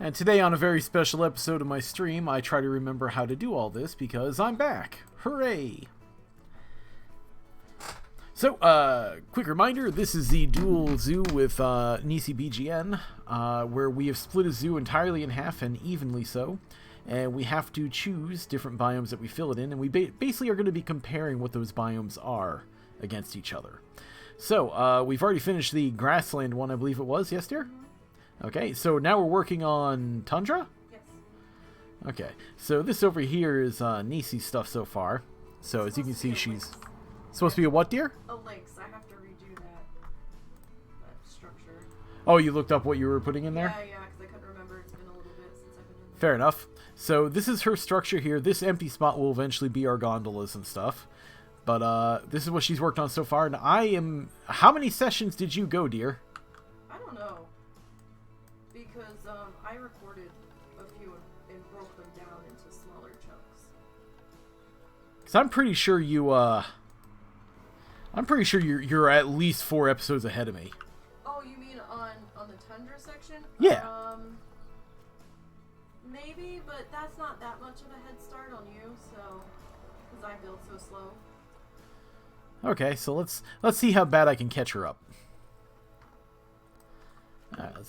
And today on a very special episode of my stream, I try to remember how to do all this because I'm back. Hooray! So, quick reminder, this is the dual zoo with NiseyBGN, where we have split a zoo entirely in half and evenly so. And we have to choose different biomes that we fill it in, and we basically are going to be comparing what those biomes are against each other. So, we've already finished the grassland one, I believe it was. Yes, dear? Okay, so now we're working on Tundra? Yes. Okay, so this over here is Nisey's stuff so far. So as you can see, she's supposed to be a what, dear? A lakes. I have to redo that structure. Oh, you looked up what you were putting in there? Yeah, because I couldn't remember. It's been a little bit since I've been in there. Fair enough. So this is her structure here. This empty spot will eventually be our gondolas and stuff. But this is what she's worked on so far. And I am... How many sessions did you go, dear? I don't know. Because I recorded a few and broke them down into smaller chunks. Because I'm pretty sure you, you're at least 4 episodes ahead of me. Oh, you mean on the Tundra section? Yeah. Maybe, but that's not that much of a head start on you, so... Because I build so slow. Okay, so let's see how bad I can catch her up.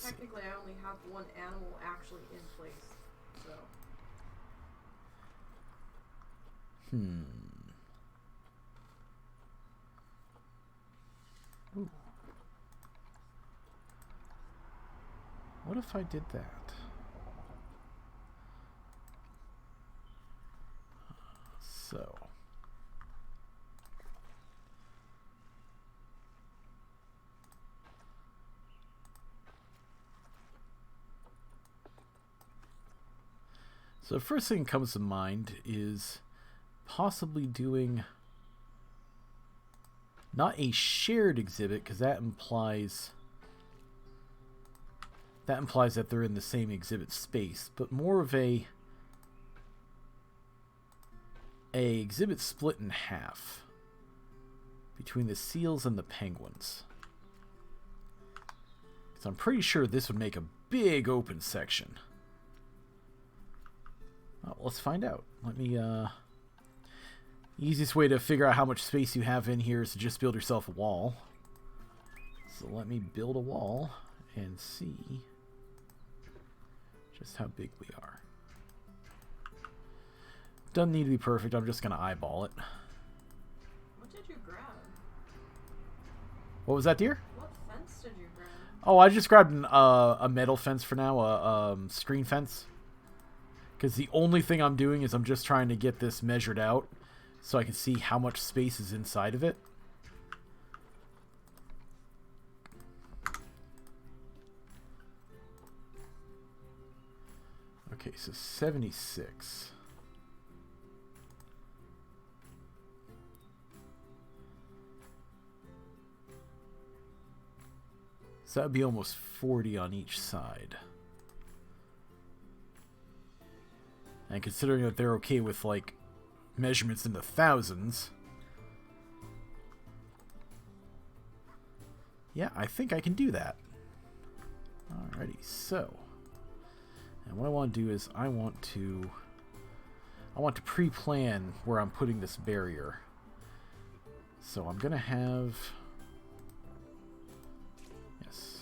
Technically, I only have one animal actually in place, so... Ooh. What if I did that? So... So the first thing that comes to mind is possibly doing not a shared exhibit, because that implies that they're in the same exhibit space, but more of a exhibit split in half between the seals and the penguins. So I'm pretty sure this would make a big open section. Well, let's find out. Let me, easiest way to figure out how much space you have in here is to just build yourself a wall. So let me build a wall and see just how big we are. Doesn't need to be perfect, I'm just going to eyeball it. What did you grab? What was that, dear? What fence did you grab? Oh, I just grabbed a metal fence for now, a screen fence. Because the only thing I'm doing is I'm just trying to get this measured out so I can see how much space is inside of it. Okay, so 76. So that would be almost 40 on each side. And considering that they're okay with, like, measurements in the thousands. Yeah, I think I can do that. Alrighty, so. And what I want to do is I want to pre-plan where I'm putting this barrier. So I'm going to have... Yes.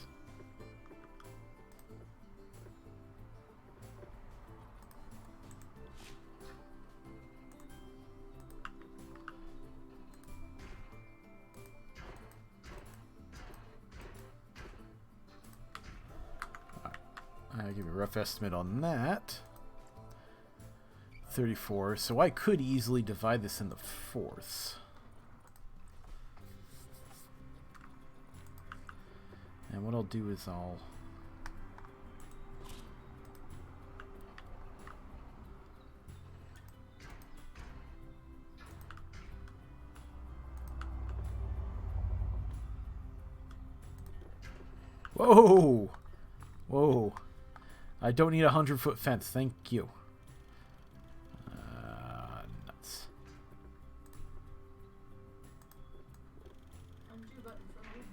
I'll give you a rough estimate on that. 34. So I could easily divide this into fourths. And what I'll do is I'll... Whoa! Whoa. I don't need a 100-foot fence, thank you. Nuts. Undo button for me.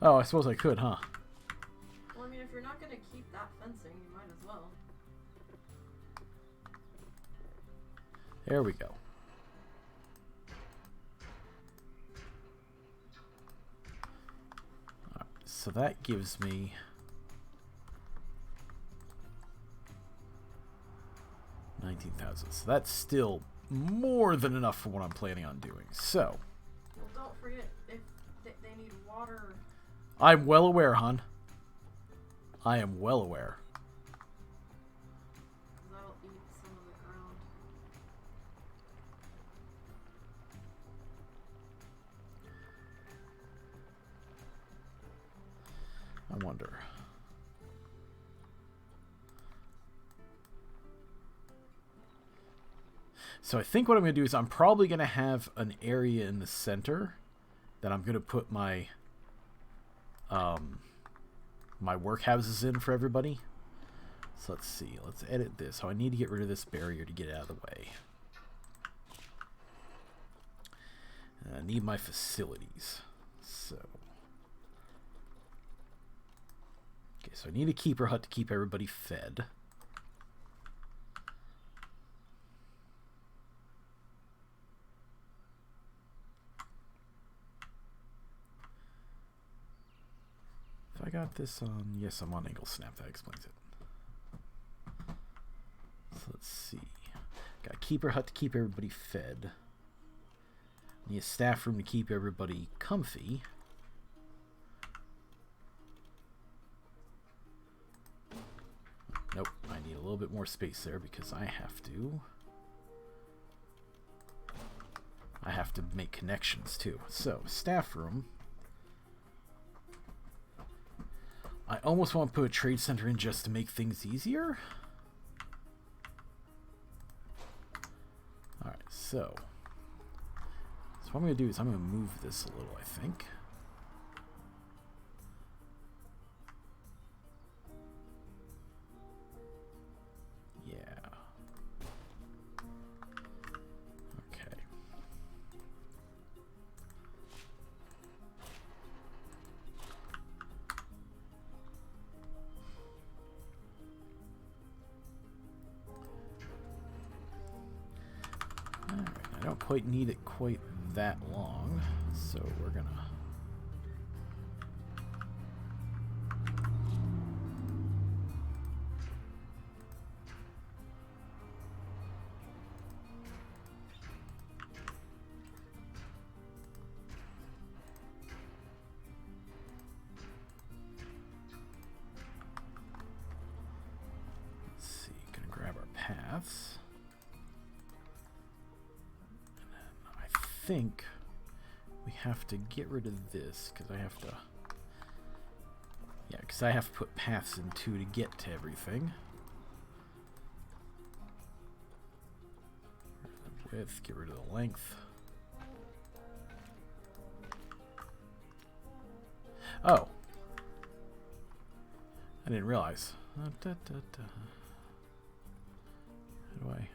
Oh, I suppose I could, huh? Well, I mean, if you're not going to keep that fencing, you might as well. There we go. Alright, so that gives me 19,000. So that's still more than enough for what I'm planning on doing. So, Well, don't forget if they need water. I'm well aware, hon. I am well aware. That'll eat some of the ground. I wonder. So I think what I'm going to do is I'm probably going to have an area in the center that I'm going to put my my workhouses in for everybody. So let's see. Let's edit this. So I need to get rid of this barrier to get it out of the way. And I need my facilities. So okay, so I need a keeper hut to keep everybody fed. I got this on... Yes, I'm on angle snap. That explains it. So let's see. Got a keeper hut to keep everybody fed. Need a staff room to keep everybody comfy. Nope. I need a little bit more space there because I have to make connections too. So, staff room. I almost want to put a trade center in just to make things easier. Alright, so what I'm going to do is I'm going to move this a little, I think. Yeah. Okay. Alright, I don't quite need it quite that long, so we're gonna... Let's see, gonna grab our paths. I think we have to get rid of this because I have to... Yeah, because I have to put paths in too to get to everything. Width, get rid of the length. Oh. I didn't realize. How do I...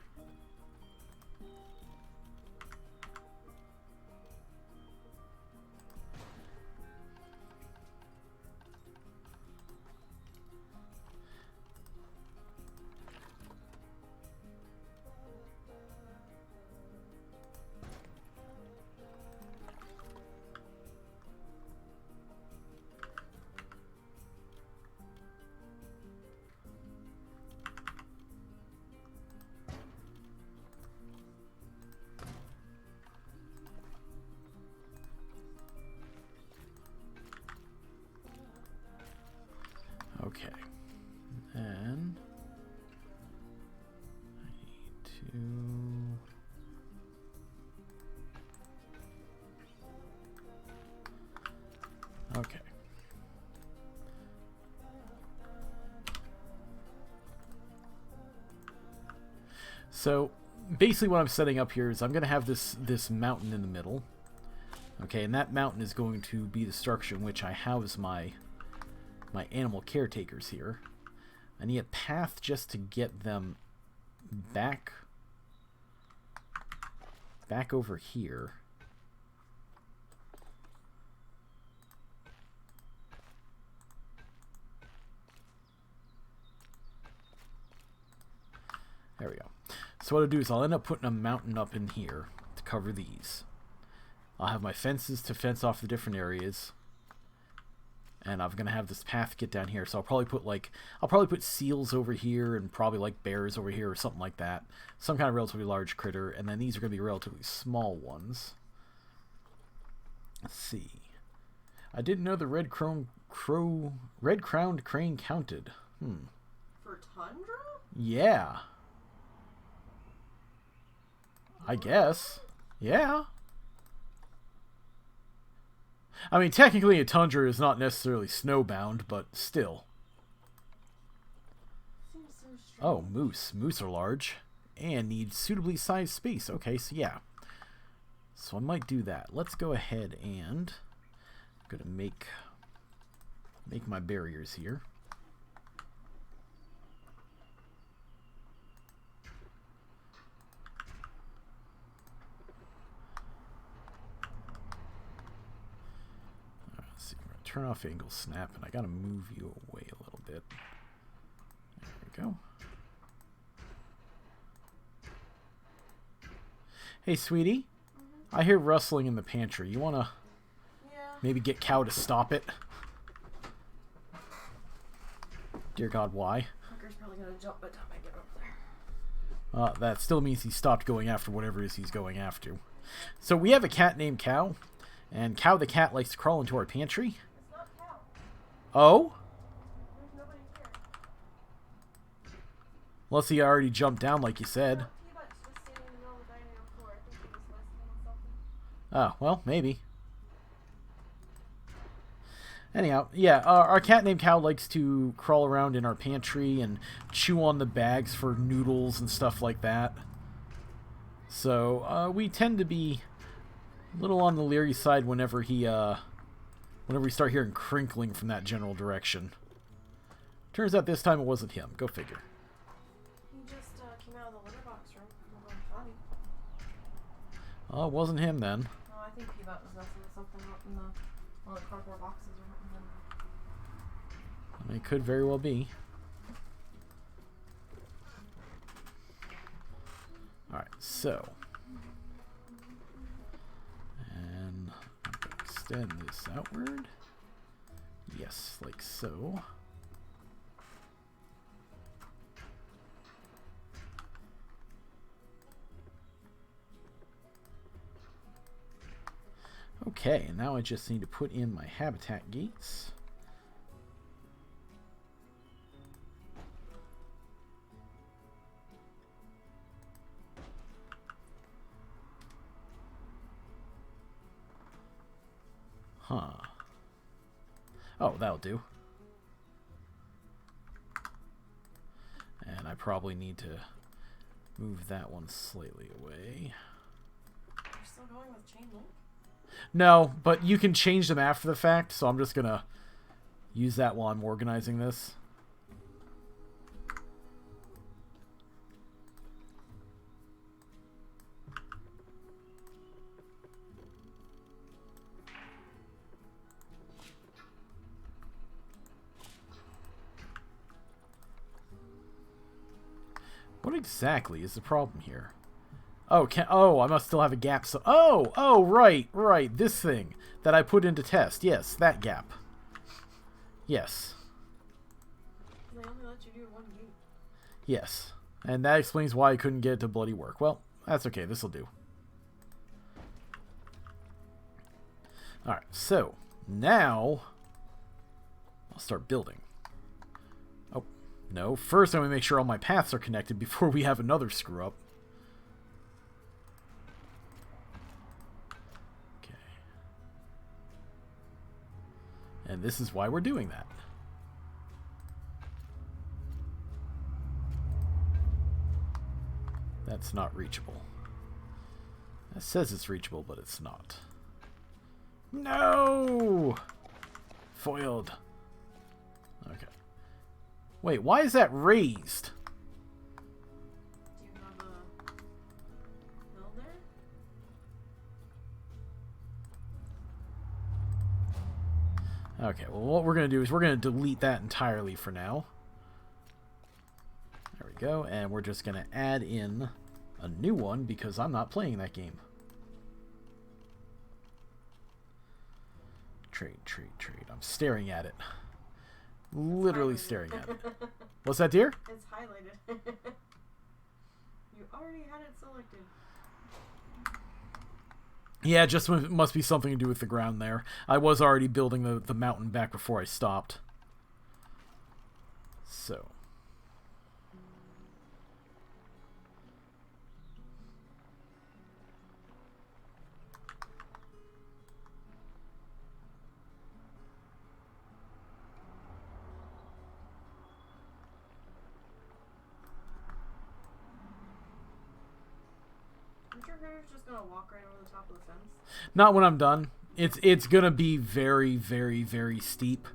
Okay, and I need to... Okay. So basically what I'm setting up here is I'm going to have this mountain in the middle. Okay, and that mountain is going to be the structure in which I house my animal caretakers here. I need a path just to get them back over here. There we go. So what I'll do is I'll end up putting a mountain up in here to cover these. I'll have my fences to fence off the different areas. And I'm gonna have this path get down here, so I'll probably put seals over here and probably like bears over here or something like that. Some kind of relatively large critter, and then these are gonna be relatively small ones. Let's see. I didn't know the red-crowned crane counted. For Tundra? Yeah. I guess. Yeah. I mean, technically a tundra is not necessarily snowbound, but still. Seems so strange. Oh, moose. Moose are large and need suitably sized space. Okay, so yeah. So I might do that. Let's go ahead and I'm gonna make my barriers here. Let's see. We're gonna turn off angle snap, and I gotta move you away a little bit. There we go. Hey, sweetie. I hear rustling in the pantry. You wanna maybe get Cow to stop it? Dear God, why? Fucker's probably gonna jump by the time I get over there. That still means he stopped going after whatever it is he's going after. So we have a cat named Cow, and Cow the cat likes to crawl into our pantry. It's not Cow. Oh? There's nobody here. Unless he already jumped down like you said. Peanut's just sitting in the middle of the dining room floor. I think he was listening to something. Oh, well, maybe. Anyhow, yeah, our cat named Cow likes to crawl around in our pantry and chew on the bags for noodles and stuff like that. So, we tend to be a little on the leery side whenever we start hearing crinkling from that general direction. Turns out this time it wasn't him. Go figure. He just came out of the litter box room. Nobody funny. Oh, it wasn't him then. No, I think Peanut was messing with something up in one of the cardboard boxes or something. I mean, it could very well be. Alright, so. And extend this outward. Yes, like so. Okay, and now I just need to put in my habitat gates. Huh. Oh, that'll do. And I probably need to move that one slightly away. You're still going with chain link? No, but you can change them after the fact, so I'm just gonna use that while I'm organizing this. What exactly is the problem here? Oh, I must still have a gap. So, right, this thing that I put into test. Yes, that gap. Yes. They only let you do one gate. Yes, and that explains why I couldn't get it to bloody work. Well, that's okay. This'll do. All right, so now I'll start building. Oh no! First, I'm gonna make sure all my paths are connected before we have another screw up. And this is why we're doing that. That's not reachable. It says it's reachable, but it's not. No! Foiled. Okay. Wait, why is that raised? Do you have a hill there? Okay, well, what we're going to do is we're going to delete that entirely for now. There we go, and we're just going to add in A new one because I'm not playing that game. Trade, trade, trade. I'm staring at it. Literally staring at it. What's that, dear? It's highlighted. You already had it selected. Yeah, it just must be something to do with the ground there. I was already building the mountain back before I stopped. So. Just gonna walk right over the top of the fence? Not when I'm done. It's gonna be very, very, very steep.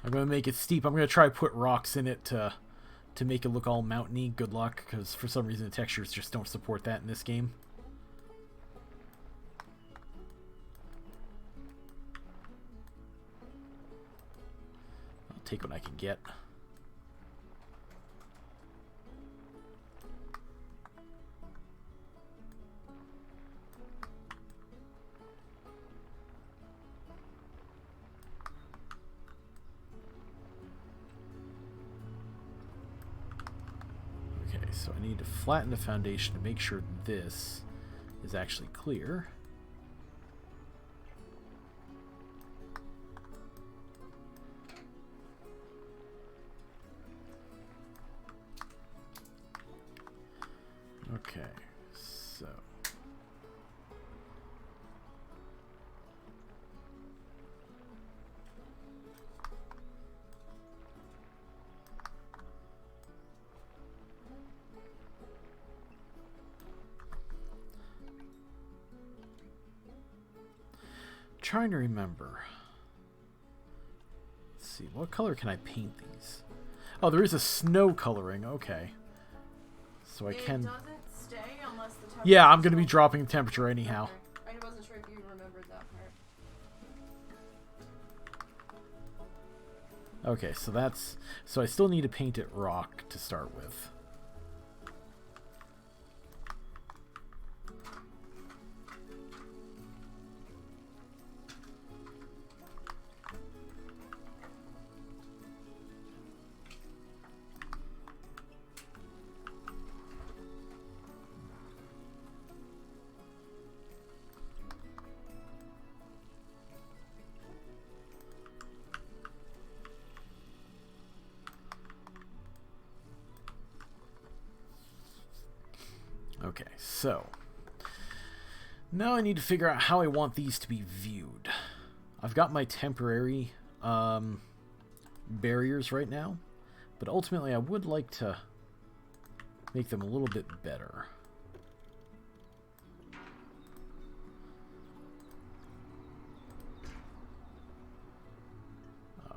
I'm going to make it steep. I'm going to try to put rocks in it to make it look all mountainy. Good luck, because for some reason the textures just don't support that in this game. I'll take what I can get. So I need to flatten the foundation to make sure this is actually clear. Okay, so... Trying to remember. Let's see, what color can I paint these? Oh, there is a snow coloring. Okay, so I can. It doesn't stay unless the temperature. Yeah, I'm gonna be dropping the temperature anyhow. Okay. I wasn't sure if you remembered that part. Okay, so that's I still need to paint it rock to start with. Okay, so now I need to figure out how I want these to be viewed. I've got my temporary barriers right now, but ultimately I would like to make them a little bit better.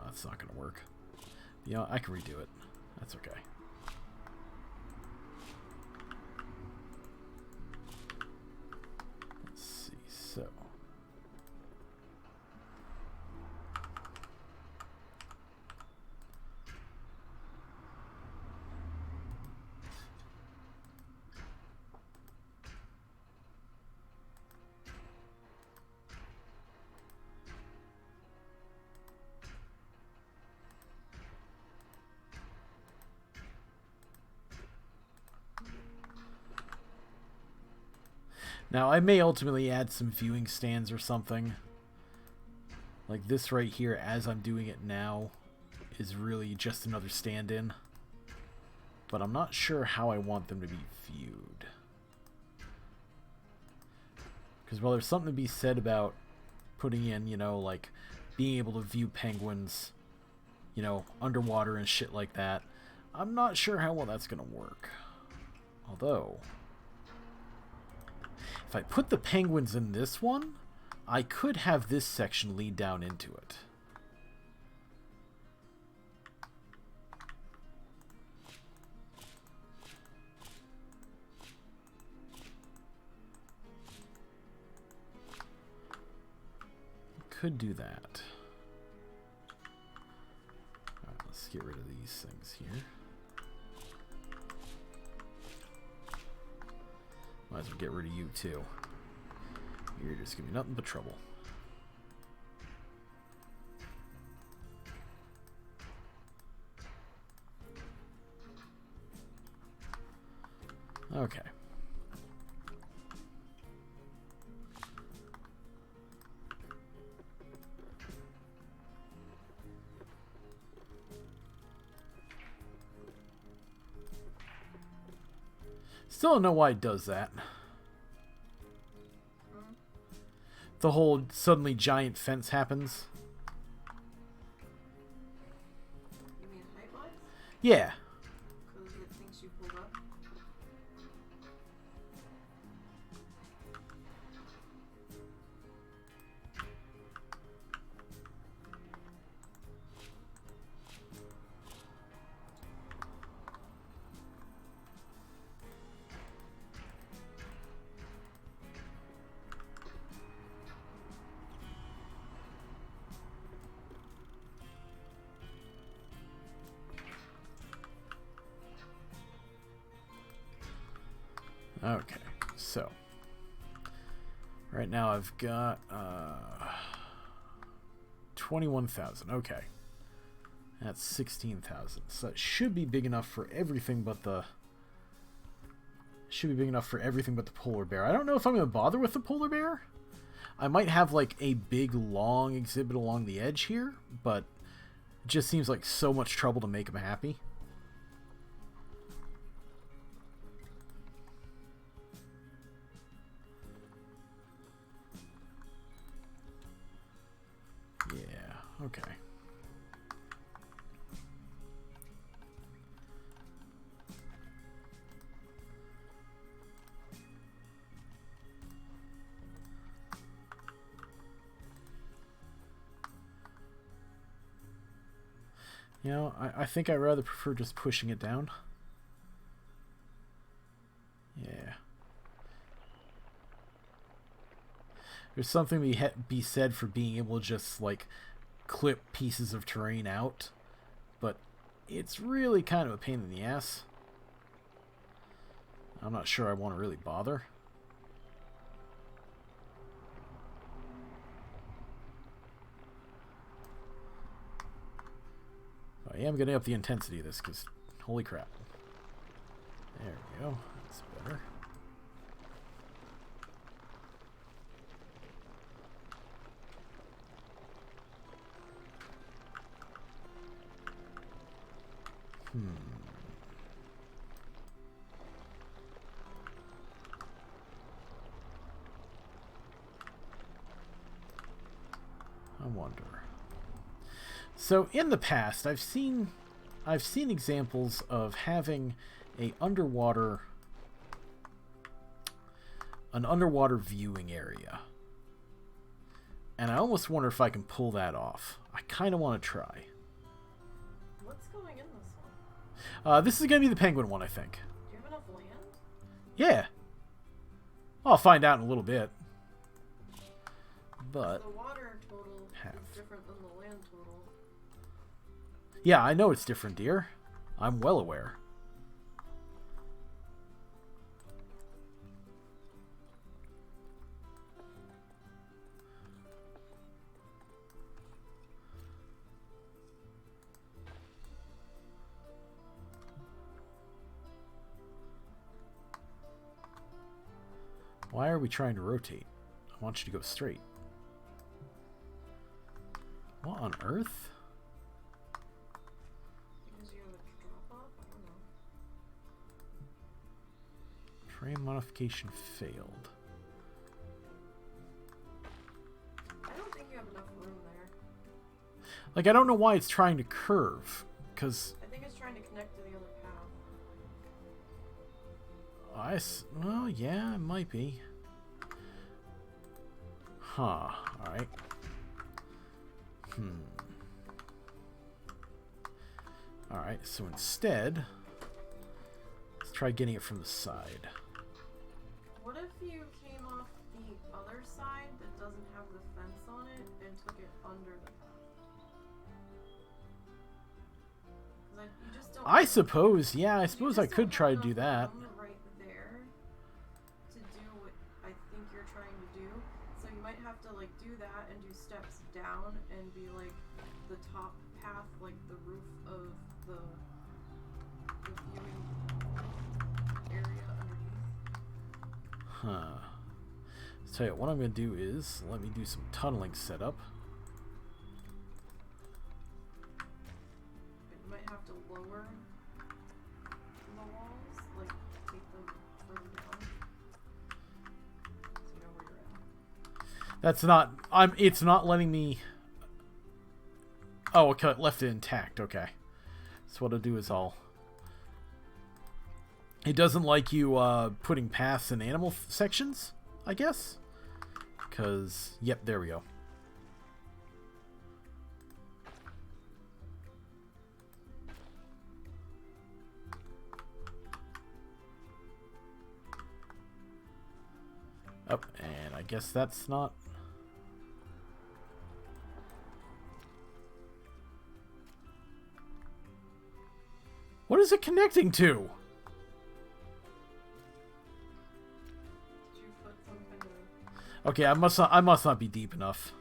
That's not going to work. You know, I can redo it. That's okay. So now, I may ultimately add some viewing stands or something. Like this right here, as I'm doing it now, is really just another stand-in. But I'm not sure how I want them to be viewed. Because while there's something to be said about putting in, you know, like being able to view penguins, you know, underwater and shit like that, I'm not sure how well that's going to work. Although... if I put the penguins in this one, I could have this section lead down into it. could do that. Alright, let's get rid of these things here. Might as well get rid of you too. You're just giving me nothing but trouble. Okay. Still don't know why it does that. The whole suddenly giant fence happens. You mean height-wise? Yeah. Because it thinks you pulled up? Okay, so right now I've got 21,000. Okay, that's 16,000. So that should be big enough for everything but the polar bear. I don't know if I'm gonna bother with the polar bear. I might have like a big long exhibit along the edge here, but it just seems like so much trouble to make him happy. Okay. You know, I think I'd rather prefer just pushing it down. Yeah. There's something to be said for being able to just, like, clip pieces of terrain out, but it's really kind of a pain in the ass. I'm not sure I want to really bother. I am going to up the intensity of this because holy crap. There we go. That's better. I wonder. So in the past, I've seen examples of having an underwater viewing area. And I almost wonder if I can pull that off. I kind of want to try. What's going in this one? This is going to be the penguin one, I think. Do you have enough land? Yeah. I'll find out in a little bit. But the water total is different than the land total. Yeah, I know it's different, dear. I'm well aware. Why are we trying to rotate? I want you to go straight. What on earth? Because you have a drop off? I don't know. Terrain modification failed. I don't think you have enough room there. Like, I don't know why it's trying to curve, because... I think it's trying to connect to the other path. Well, yeah, it might be. Huh, alright. Alright, so instead, let's try getting it from the side. What if you came off the other side that doesn't have the fence on it and took I suppose, yeah, I suppose I could try to do that. Right there to do what I think you're trying to do. So you might have to like do that and do steps down and be like the top path, like the roof of the viewing area underneath. Huh. Let's tell you what I'm going to do is let me do some tunneling setup. You might have to lower the walls, like take them further down, so you know where you're at. That's not. It's not letting me. Oh, okay. Left it intact. Okay. So what I'll do is I'll. It doesn't like you putting paths in animal sections, I guess. Because, yep, there we go. Oh, and I guess that's not... What is it connecting to? Did you put some kind of... Okay, I must not be deep enough.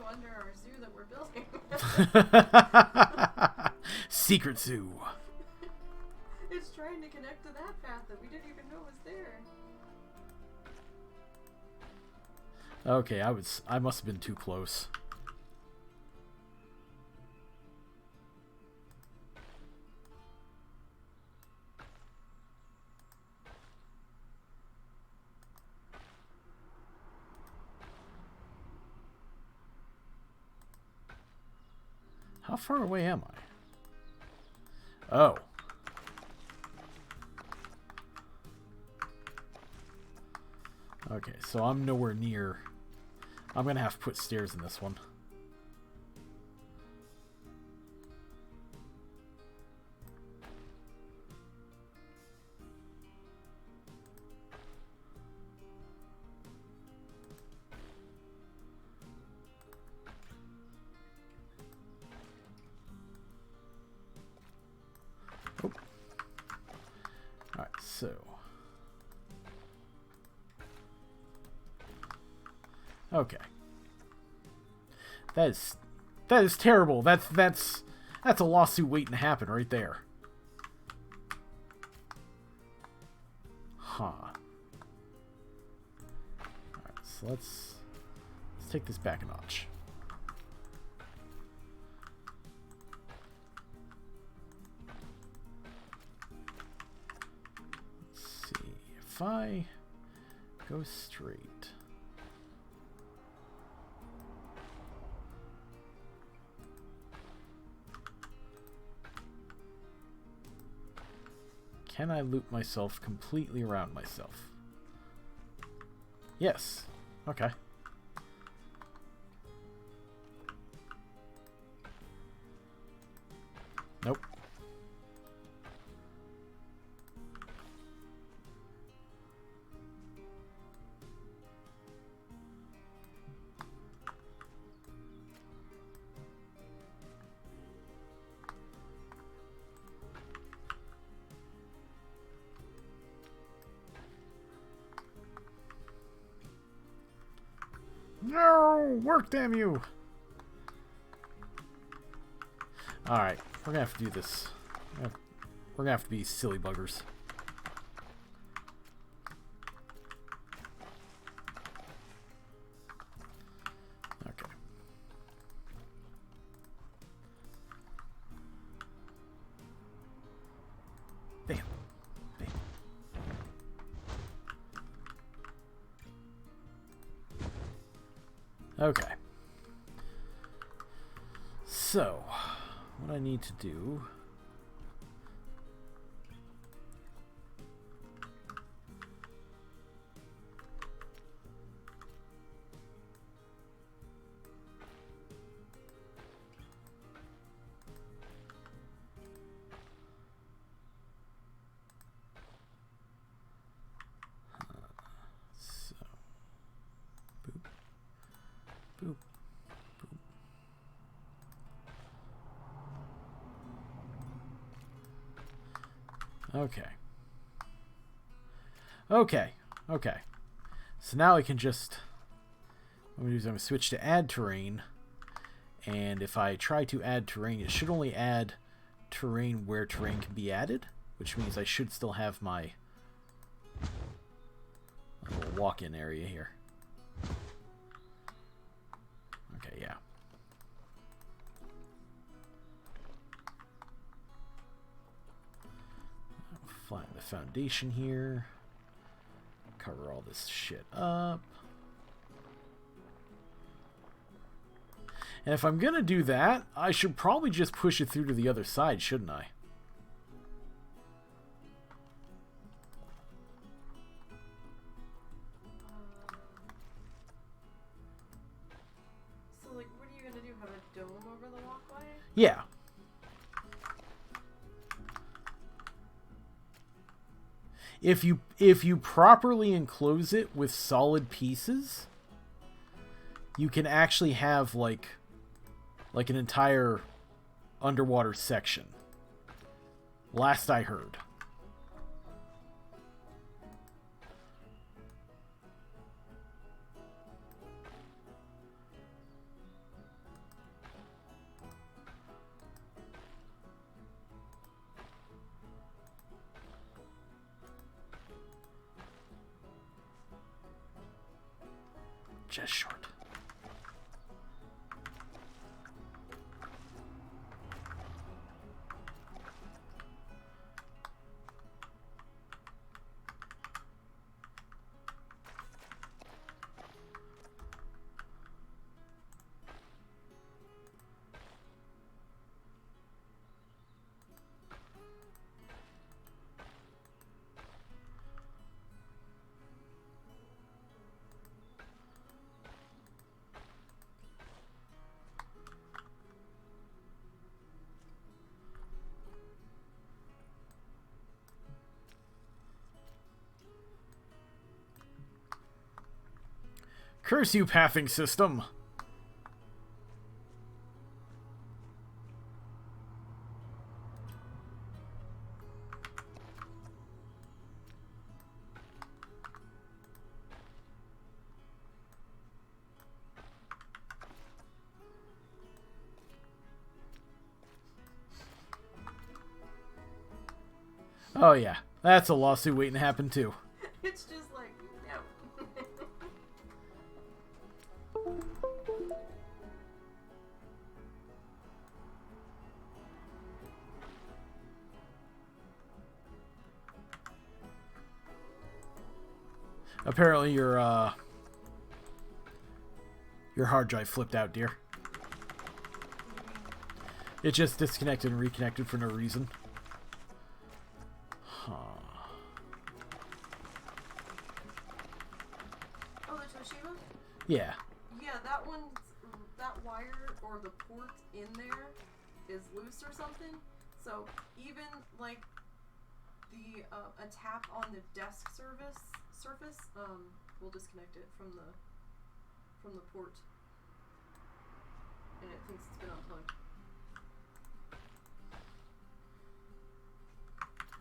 Under our zoo that we're building. Secret zoo. It's trying to connect to that path that we didn't even know was there. Okay, I must have been too close. How far away am I? Oh. Okay, so I'm nowhere near. I'm gonna have to put stairs in this one. So okay, that is terrible. That's a lawsuit waiting to happen right there. Huh. All right, so let's take this back a notch. If I go straight, can I loop myself completely around myself? Yes. Okay. Nope. No! Work, damn you! Alright, we're gonna have to do this. We're gonna have to be silly buggers. Okay. Bam. Bam. Okay. So, what I need to do... Okay. Okay. Okay. So now I can just... What I'm going to do is I'm going to switch to add terrain. And if I try to add terrain, it should only add terrain where terrain can be added, which means I should still have my little walk-in area here. Okay, yeah. Flatten the foundation here. Cover all this shit up. And if I'm going to do that, I should probably just push it through to the other side, shouldn't I? So, like, what are you going to do? Have a dome over the walkway? Yeah. If you properly enclose it with solid pieces, you can actually have like an entire underwater section. Last I heard. Just short. Curse you, pathing system! Oh yeah, that's a lawsuit waiting to happen too. It's just like, no. Apparently your hard drive flipped out, dear. It just disconnected and reconnected for no reason. Huh. Oh, the Toshiba? Yeah. Yeah, that wire or the port in there is loose or something. So even like the a tap on the desk surface will disconnect it from the port, and it thinks it's been unplugged.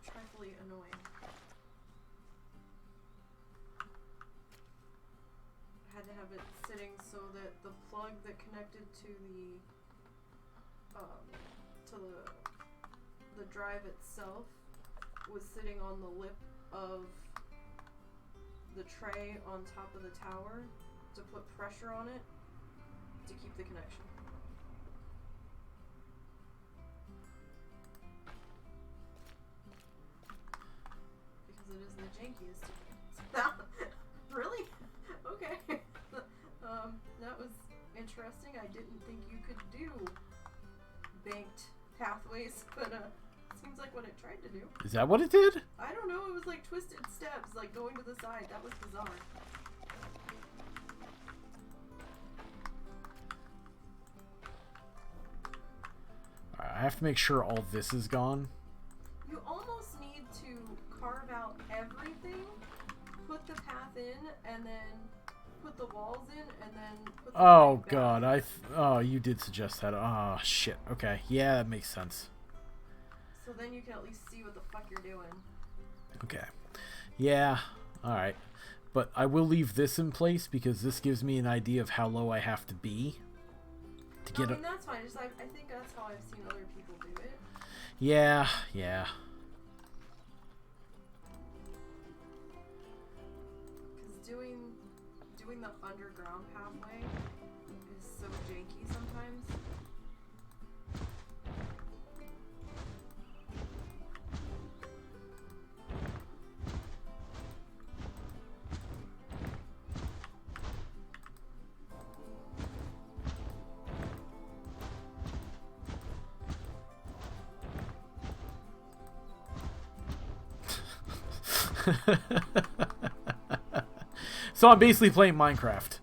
Trifling annoying. I had to have it sitting so that the plug that connected to the drive itself was sitting on the lip of the tray on top of the tower to put pressure on it to keep the connection. Because it is the jankiest. Really? Okay. That was interesting. I didn't think you could do banked pathways, but seems like what it tried to do. Is that what it did? I don't know. It was like twisted steps, like going to the side. That was bizarre. Alright, I have to make sure all this is gone. You almost need to carve out everything, put the path in, and then put the walls in, and then put the Oh back. god, oh, you did suggest that. Oh shit. Okay. Yeah, that makes sense. So So then you can at least see what the fuck you're doing. Okay. Yeah. All right. But I will leave this in place because this gives me an idea of how low I have to be to get. I mean, that's fine. Just I think that's how I've seen other people do it. Yeah. Yeah. Because doing the underground pathway is so janky sometimes. So I'm basically playing Minecraft.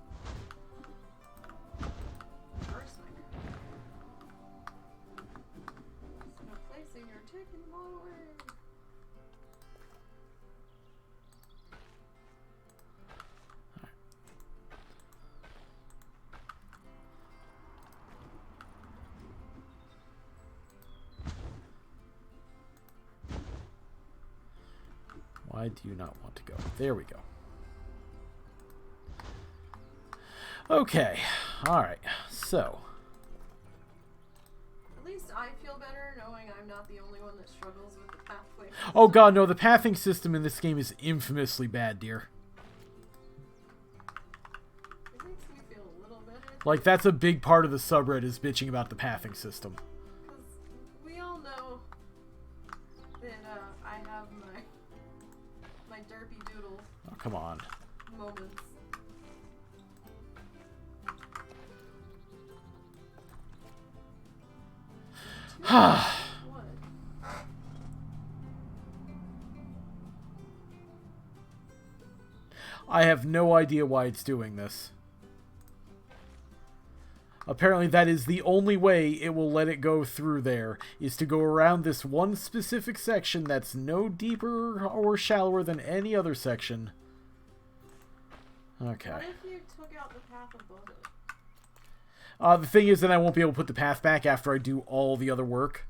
Why do you not want to go? There we go. Okay. Alright. So. At least I feel better knowing I'm not the only one that struggles with the pathway. Oh god, no. The pathing system in this game is infamously bad, dear. It makes me feel a little better. Like, that's a big part of the subreddit is bitching about the pathing system. Because we all know that I have my derpy doodle Oh, come on. moments. What? I have no idea why it's doing this. Apparently that is the only way it will let it go through there, is to go around this one specific section that's no deeper or shallower than any other section. Okay. What if you took out the path above it? The thing is that I won't be able to put the path back after I do all the other work.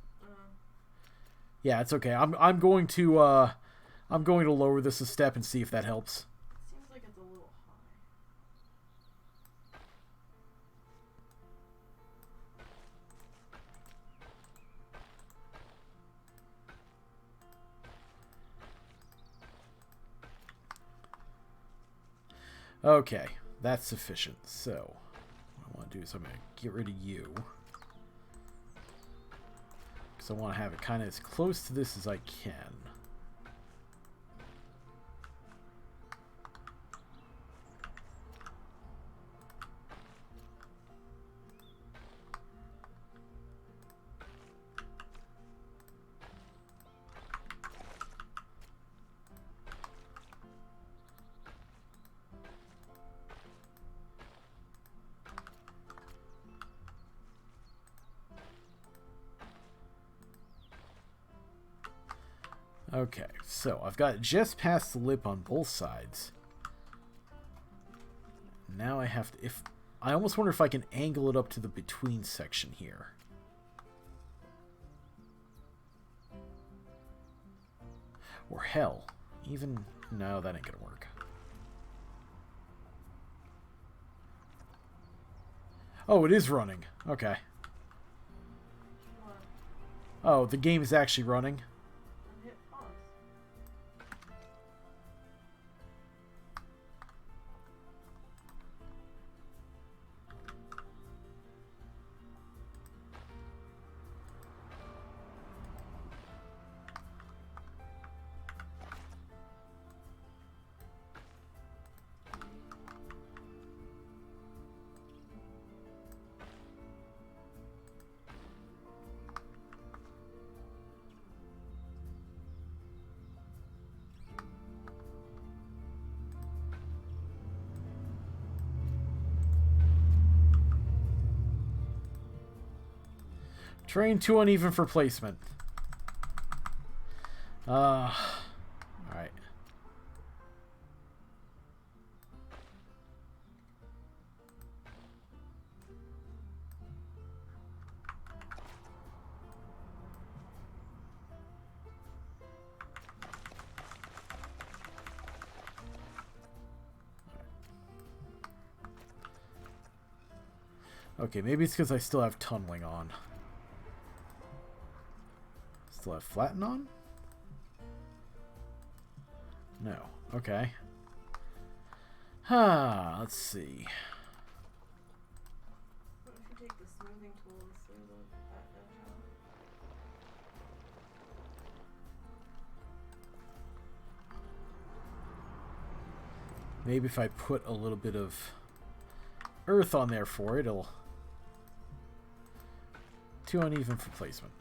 Yeah, it's okay. I'm going to lower this a step and see if that helps. Seems like it's a little high. Okay, that's sufficient. So, what I want to do is I'm going to get rid of you. Because I want to have it kind of as close to this as I can. Okay, so I've got it just past the lip on both sides. Now I have to... I almost wonder if I can angle it up to the between section here. Or hell, even... No, that ain't gonna work. Oh, it is running. Okay. What? Oh, the game is actually running. Hit pause. Terrain too uneven for placement. Alright. Okay, maybe it's because I still have tunneling on. Still have flatten on? No. Okay. Let's see. What if you take the smoothing tool and smooth that edge out? Maybe if I put a little bit of earth on there for it, it'll... Too uneven for placement.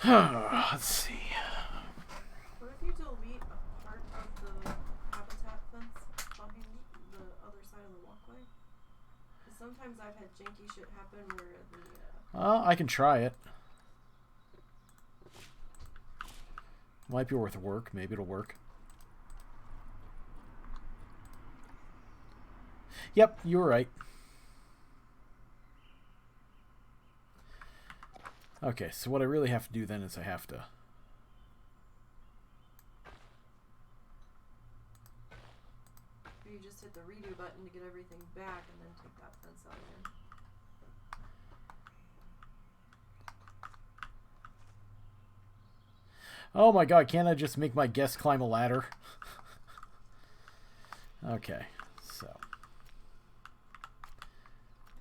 Let's see. What if you delete a part of the habitat fence behind the other side of the walkway? Because sometimes I've had janky shit happen where the... I can try it. Might be worth a work. Maybe it'll work. Yep, you were right. Okay, so what I really have to do then is I have to... You just hit the redo button to get everything back and then take that fence out again. Oh my god, can't I just make my guest climb a ladder? Okay, so...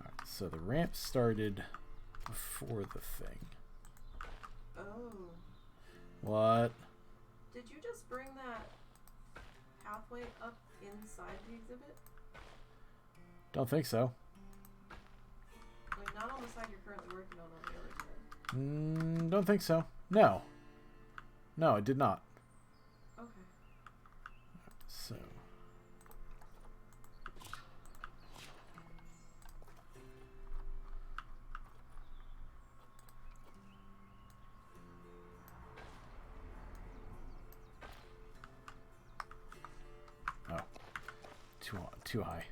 Alright, so the ramp started before the thing. Oh. What? Did you just bring that pathway up inside the exhibit? Don't think so. Like, not on the side you're currently working on the other side. Don't think so. No. No, it did not. Okay. So... Oh. Too high.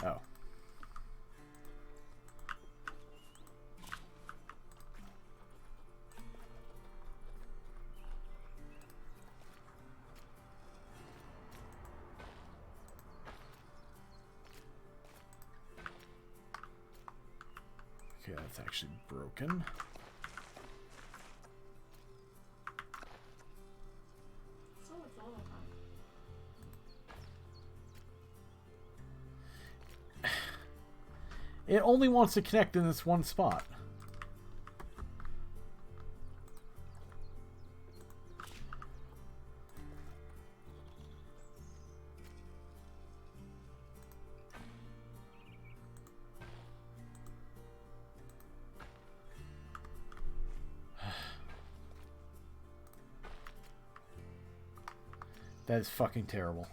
Oh. Okay, that's actually broken. So it's a little high. It only wants to connect in this one spot. That is fucking terrible.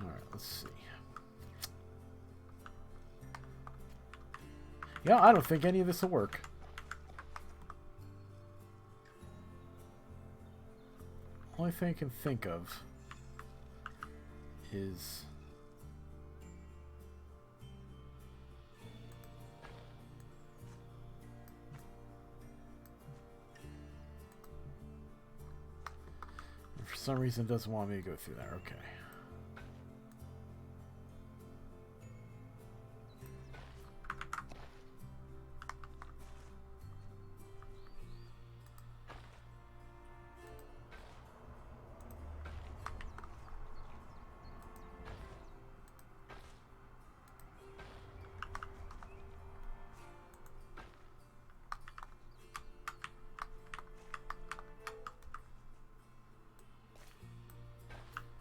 Alright, let's see. Yeah, I don't think any of this will work. Only thing I can think of is... For some reason, it doesn't want me to go through there. Okay.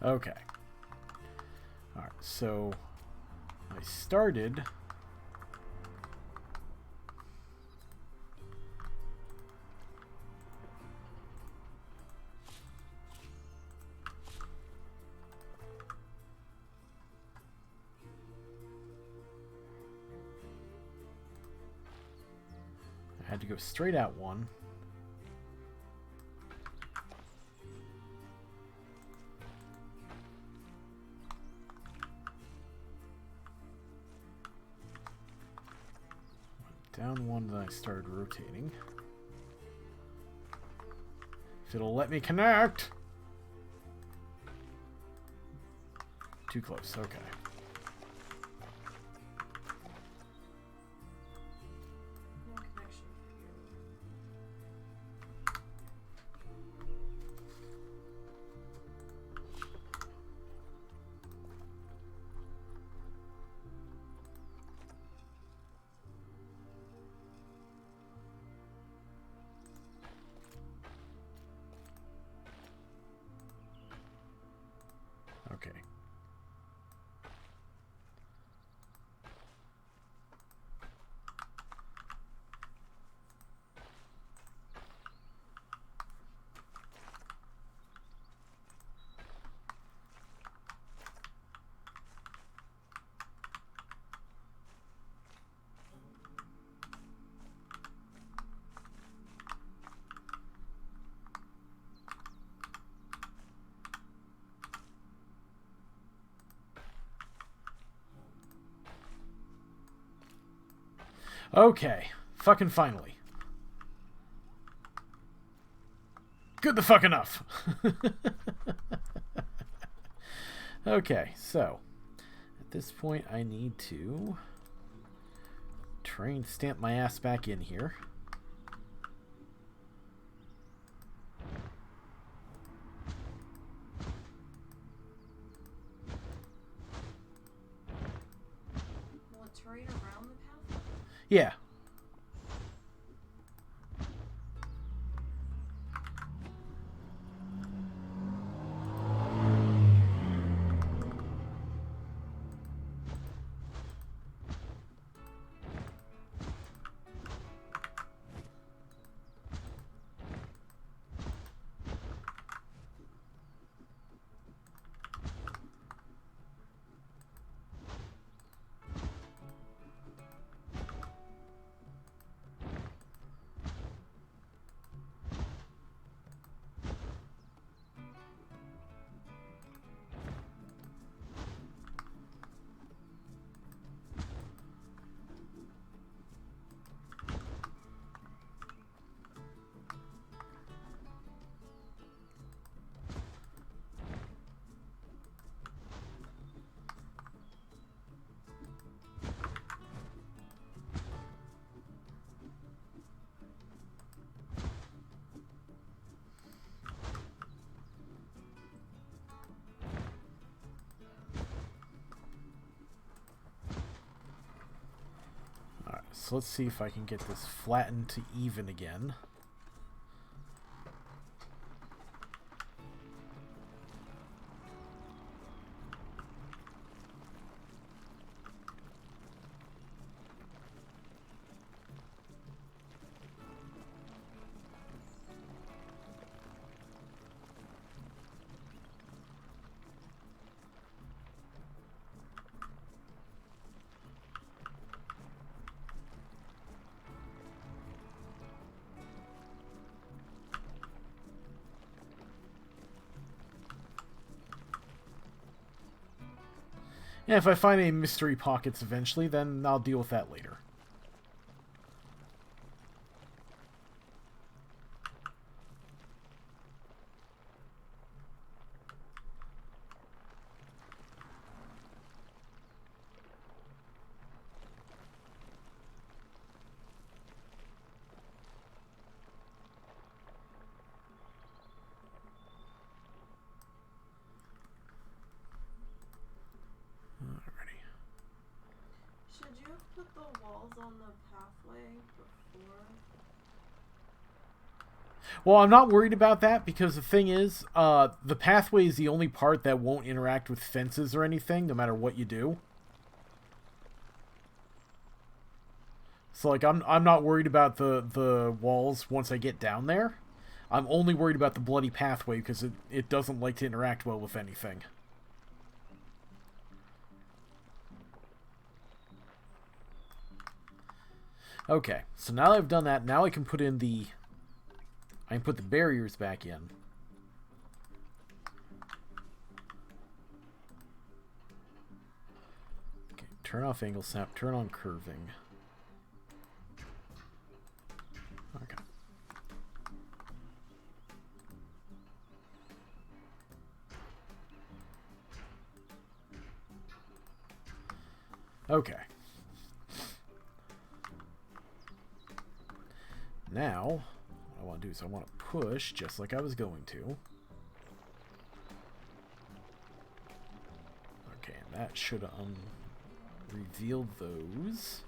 Okay. Alright, so I started... I had to go straight out one. Down one, then I started rotating. If it'll let me connect! Too close, okay. No connection for you. Okay. Okay. Fucking finally. Good the fuck enough. Okay, so at this point I need to train stamp my ass back in here. Will it terrain around the path? Yeah. So let's see if I can get this flattened to even again. And if I find any mystery pockets eventually, then I'll deal with that later. Should you have put the walls on the pathway before? Well, I'm not worried about that because the thing is, the pathway is the only part that won't interact with fences or anything, no matter what you do. So, like, I'm not worried about the walls once I get down there. I'm only worried about the bloody pathway because it doesn't like to interact well with anything. Okay, so now that I've done that, now I can put in the... I can put the barriers back in. Okay, turn off angle snap, turn on curving. Okay. Now, what I want to do is I want to push just like I was going to. Okay, and that should reveal those.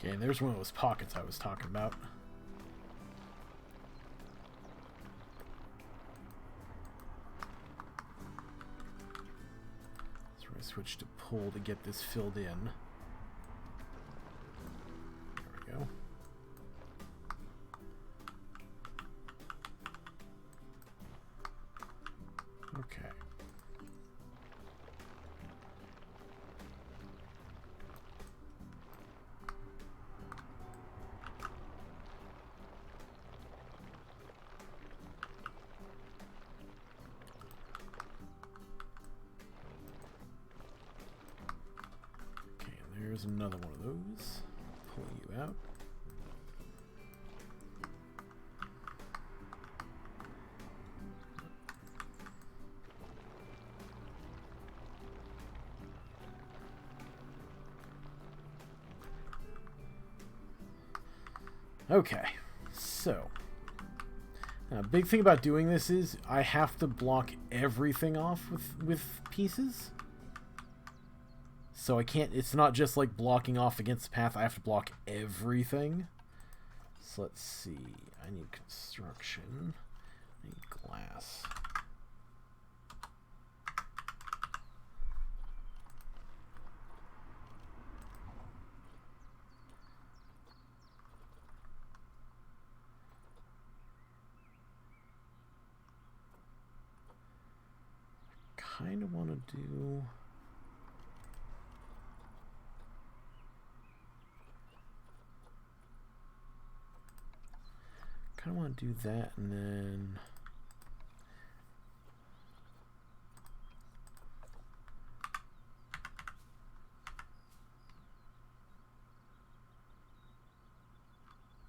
Okay, and there's one of those pockets I was talking about. So we're going to switch to pull to get this filled in. There we go. Okay. Here's another one of those. Pulling you out. Okay, so a big thing about doing this is I have to block everything off with pieces. So I can't, it's not just like blocking off against the path, I have to block everything. So let's see, I need construction, I need glass. I kind of want to do... kind of want to do that, and then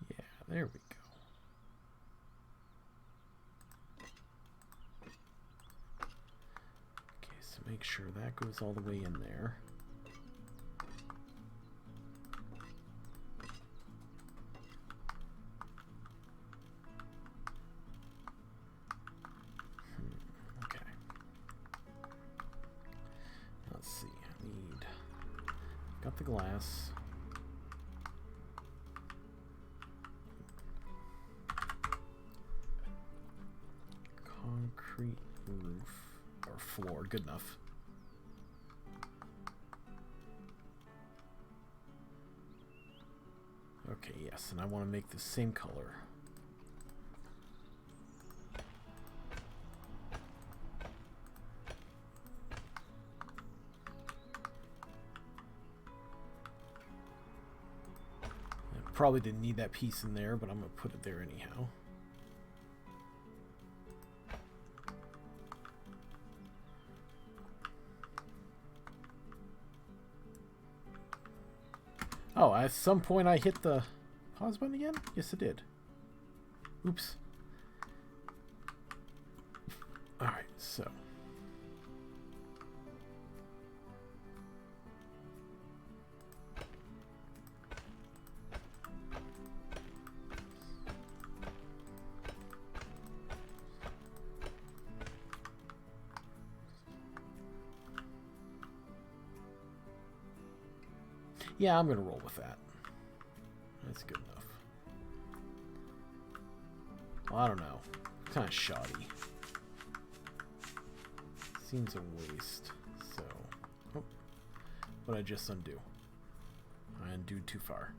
yeah, there we go. Okay, so make sure that goes all the way in there. Got the glass. Concrete roof or floor, good enough. Okay, yes, and I want to make the same color. Probably didn't need that piece in there, but I'm going to put it there anyhow. Oh, at some point I hit the pause button again? Yes, I did. Oops. Alright, so... yeah, I'm going to roll with that. That's good enough. Well, I don't know. kind of shoddy. Seems a waste. So, oh, what did I just undo? I undid too far.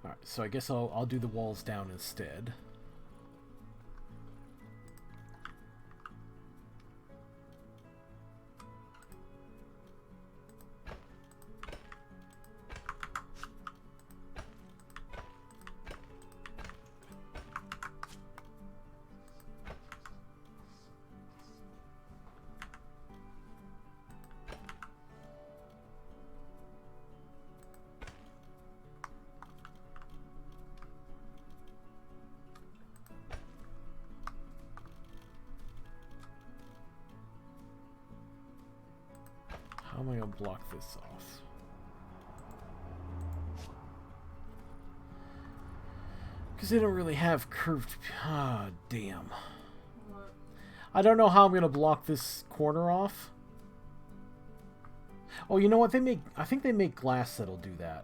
Alright, so I guess I'll do the walls down instead. How am I going to block this off? Because they don't really have curved... Ah, damn. What? I don't know how I'm going to block this corner off. Oh, you know what? I think they make glass that'll do that.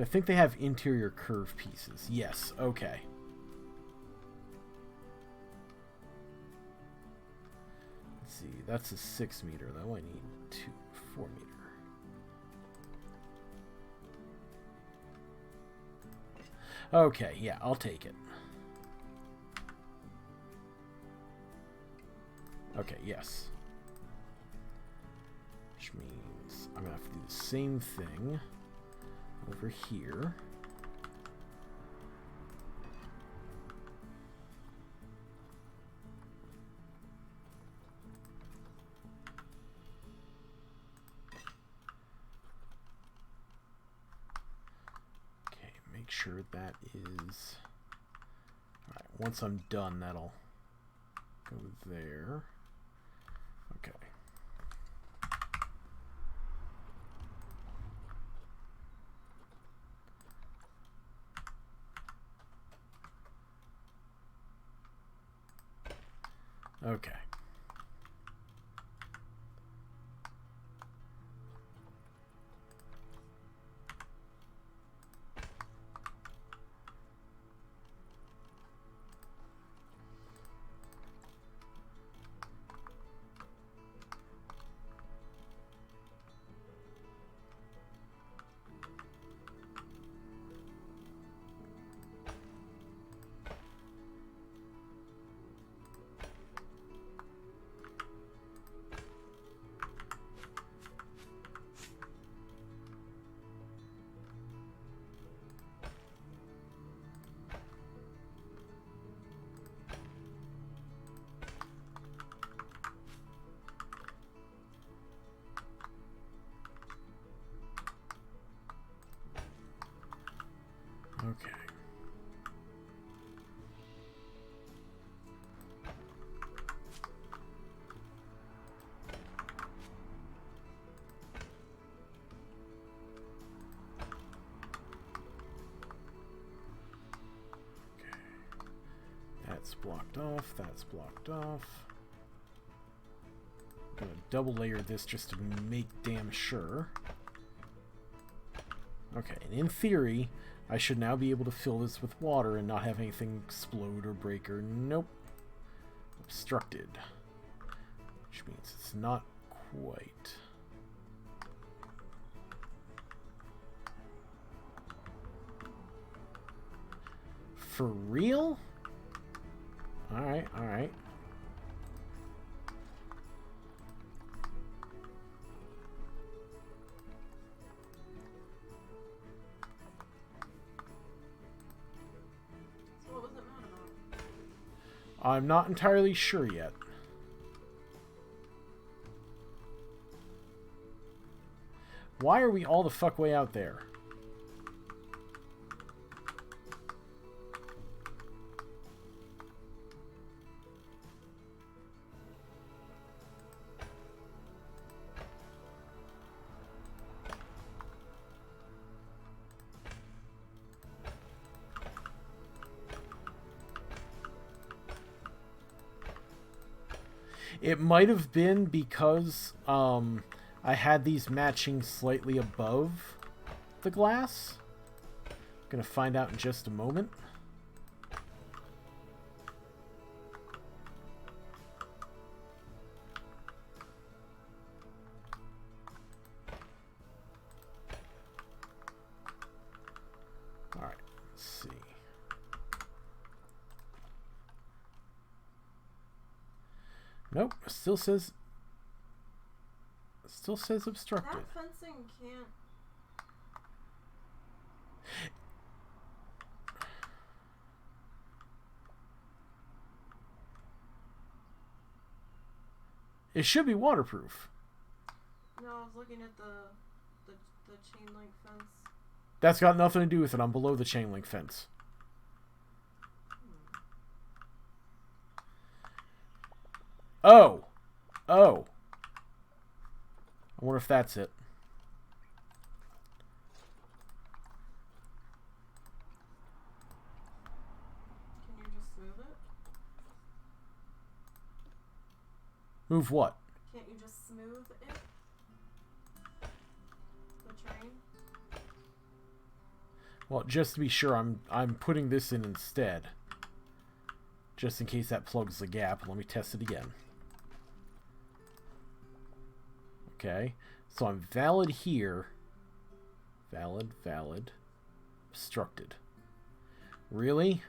I think they have interior curve pieces. Yes, okay. Let's see, that's a 6 meter though. I need 4 meter. Okay, yeah, I'll take it. Okay, yes. Which means I'm gonna have to do the same thing over here. Okay, make sure that is... Alright, once I'm done, that'll go there. Okay. Okay. Okay. That's blocked off, that's blocked off. I'm gonna double layer this just to make damn sure. Okay, and in theory, I should now be able to fill this with water and not have anything explode or break or... Nope. Obstructed. Which means it's not quite... For real? Alright, alright. So what was it mad about? I'm not entirely sure yet. Why are we all the fuck way out there? It might have been because I had these matching slightly above the glass. Gonna find out in just a moment. Alright, let's see. Nope, still says obstructed. That fencing can't. It should be waterproof. No, I was looking at the chain link fence. That's got nothing to do with it. I'm below the chain link fence. Oh. Oh. I wonder if that's it. Can you just smooth it? Move what? Can't you just smooth it? The train? Well, just to be sure, I'm putting this in instead. Just in case that plugs the gap. Let me test it again. Okay. So I'm valid here. Valid, valid. Obstructed. Really?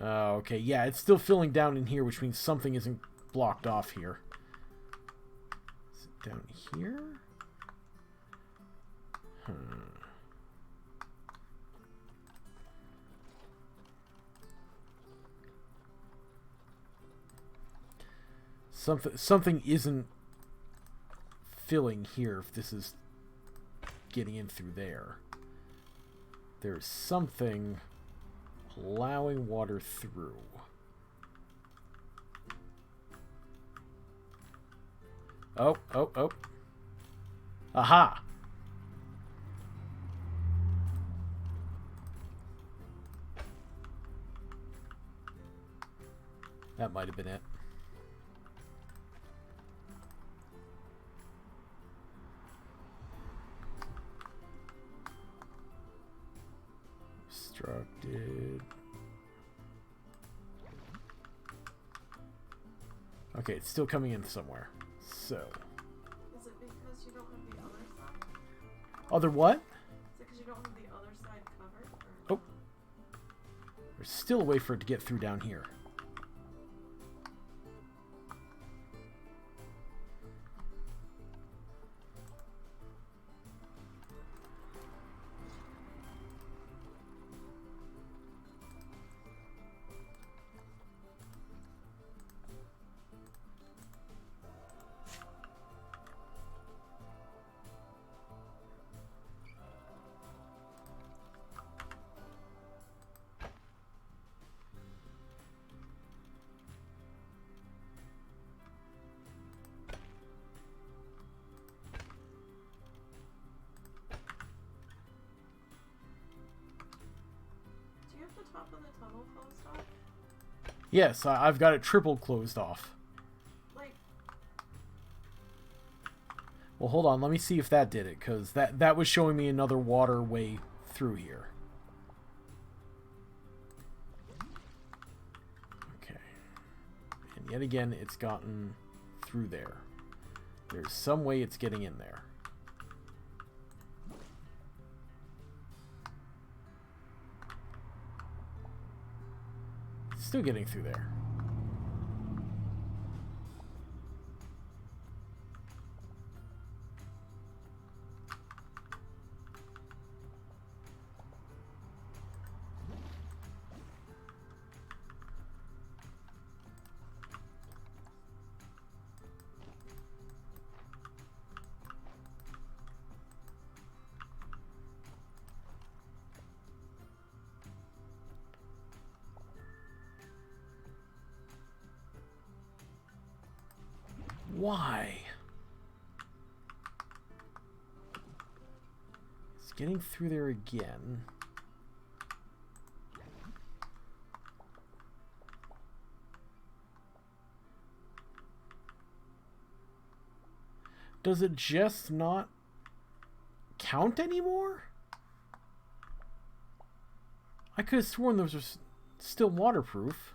Okay, yeah, it's still filling down in here, which means something isn't blocked off here. Is it down here? Something isn't filling here if this is getting in through there. There's something allowing water through. Oh, oh, oh. Aha! That might have been it. Obstructed. Okay, it's still coming in somewhere. So. Is it because you don't have the other side? Other what? Is it because you don't have the other side covered? Or Oh. There's still a way for it to get through down here. do you have the top of the tunnel closed off? Yes, I've got it triple closed off. Like, Well, hold on. Let me see if that did it, because that was showing me another waterway through here. Okay. And yet again, it's gotten through there. There's some way it's getting in there. It's still getting through there. Why? It's getting through there again. Does it just not count anymore? I could have sworn those were still waterproof.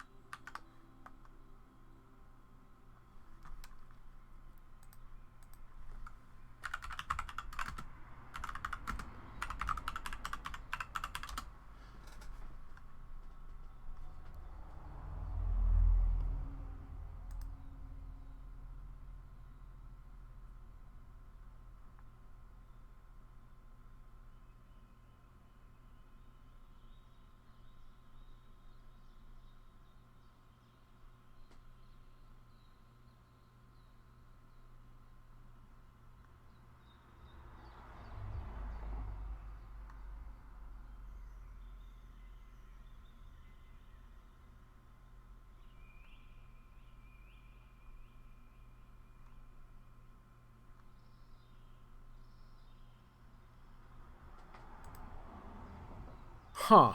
Huh.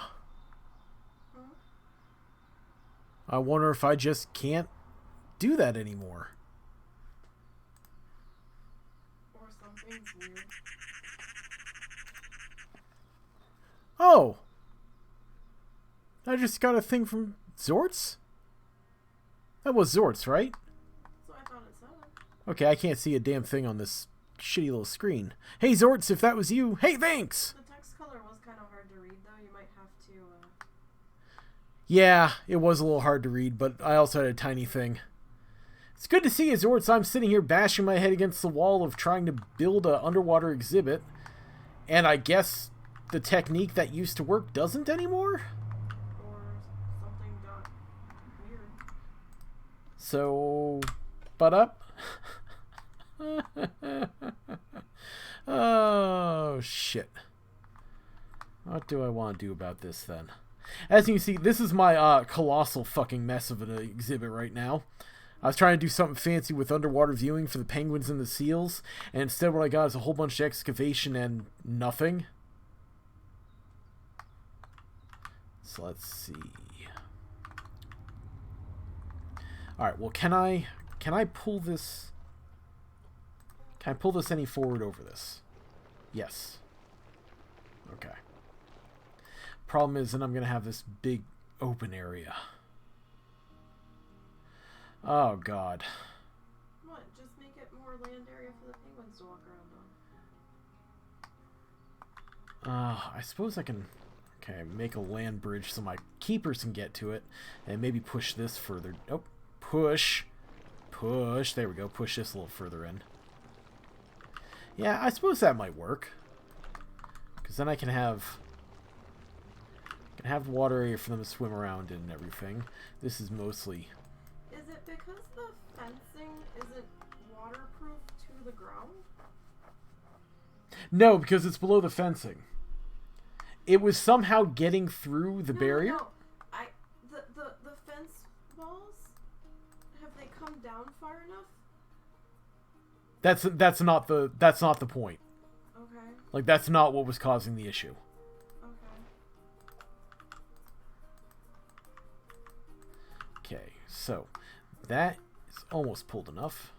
I wonder if I just can't do that anymore. Or something's weird. Oh! I just got a thing from Zort's? That was Zort's, right? So I thought it said. Okay, I can't see a damn thing on this shitty little screen. Hey Zort's, if that was you, hey, thanks! The text color was kind of hard to read, though. You might have to, Yeah, it was a little hard to read, but I also had a tiny thing. It's good to see you, Zort's. I'm sitting here bashing my head against the wall of trying to build an underwater exhibit, and I guess the technique that used to work doesn't anymore? Or something got weird. So, butt up? Oh, shit. What do I want to do about this, then? As you can see, this is my colossal fucking mess of an exhibit right now. I was trying to do something fancy with underwater viewing for the penguins and the seals, and instead what I got is a whole bunch of excavation and nothing. So let's see. Alright, well, can I pull this? Can I pull this any forward over this? Yes. Okay. Problem is, then I'm going to have this big open area. Oh, God. What? Just make it more land area for the penguins to walk around on. I suppose I can... Okay, make a land bridge so my keepers can get to it. And maybe push this further. Oh, push. Push. There we go. Push this a little further in. Yeah, I suppose that might work. Because then I can have the water area for them to swim around in and everything. This is mostly... Is it because the fencing isn't waterproof to the ground? No, because it's below the fencing. It was somehow getting through the barrier. No. The fence walls, have they come down far enough? That's not the point. Okay. Like, that's not what was causing the issue. Okay, so that is almost pulled enough.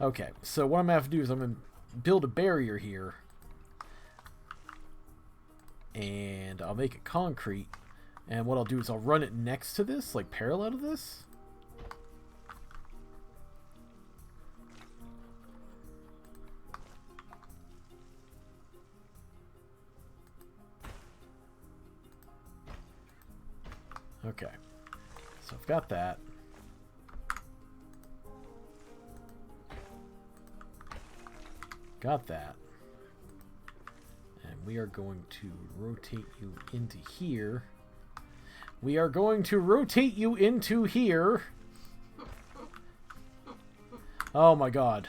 Okay, so what I'm going to have to do is I'm going to build a barrier here. And I'll make it concrete. And what I'll do is I'll run it next to this, like parallel to this. Okay, so I've got that. Got that. And we are going to rotate you into here. We are going to rotate you into here. Oh my God.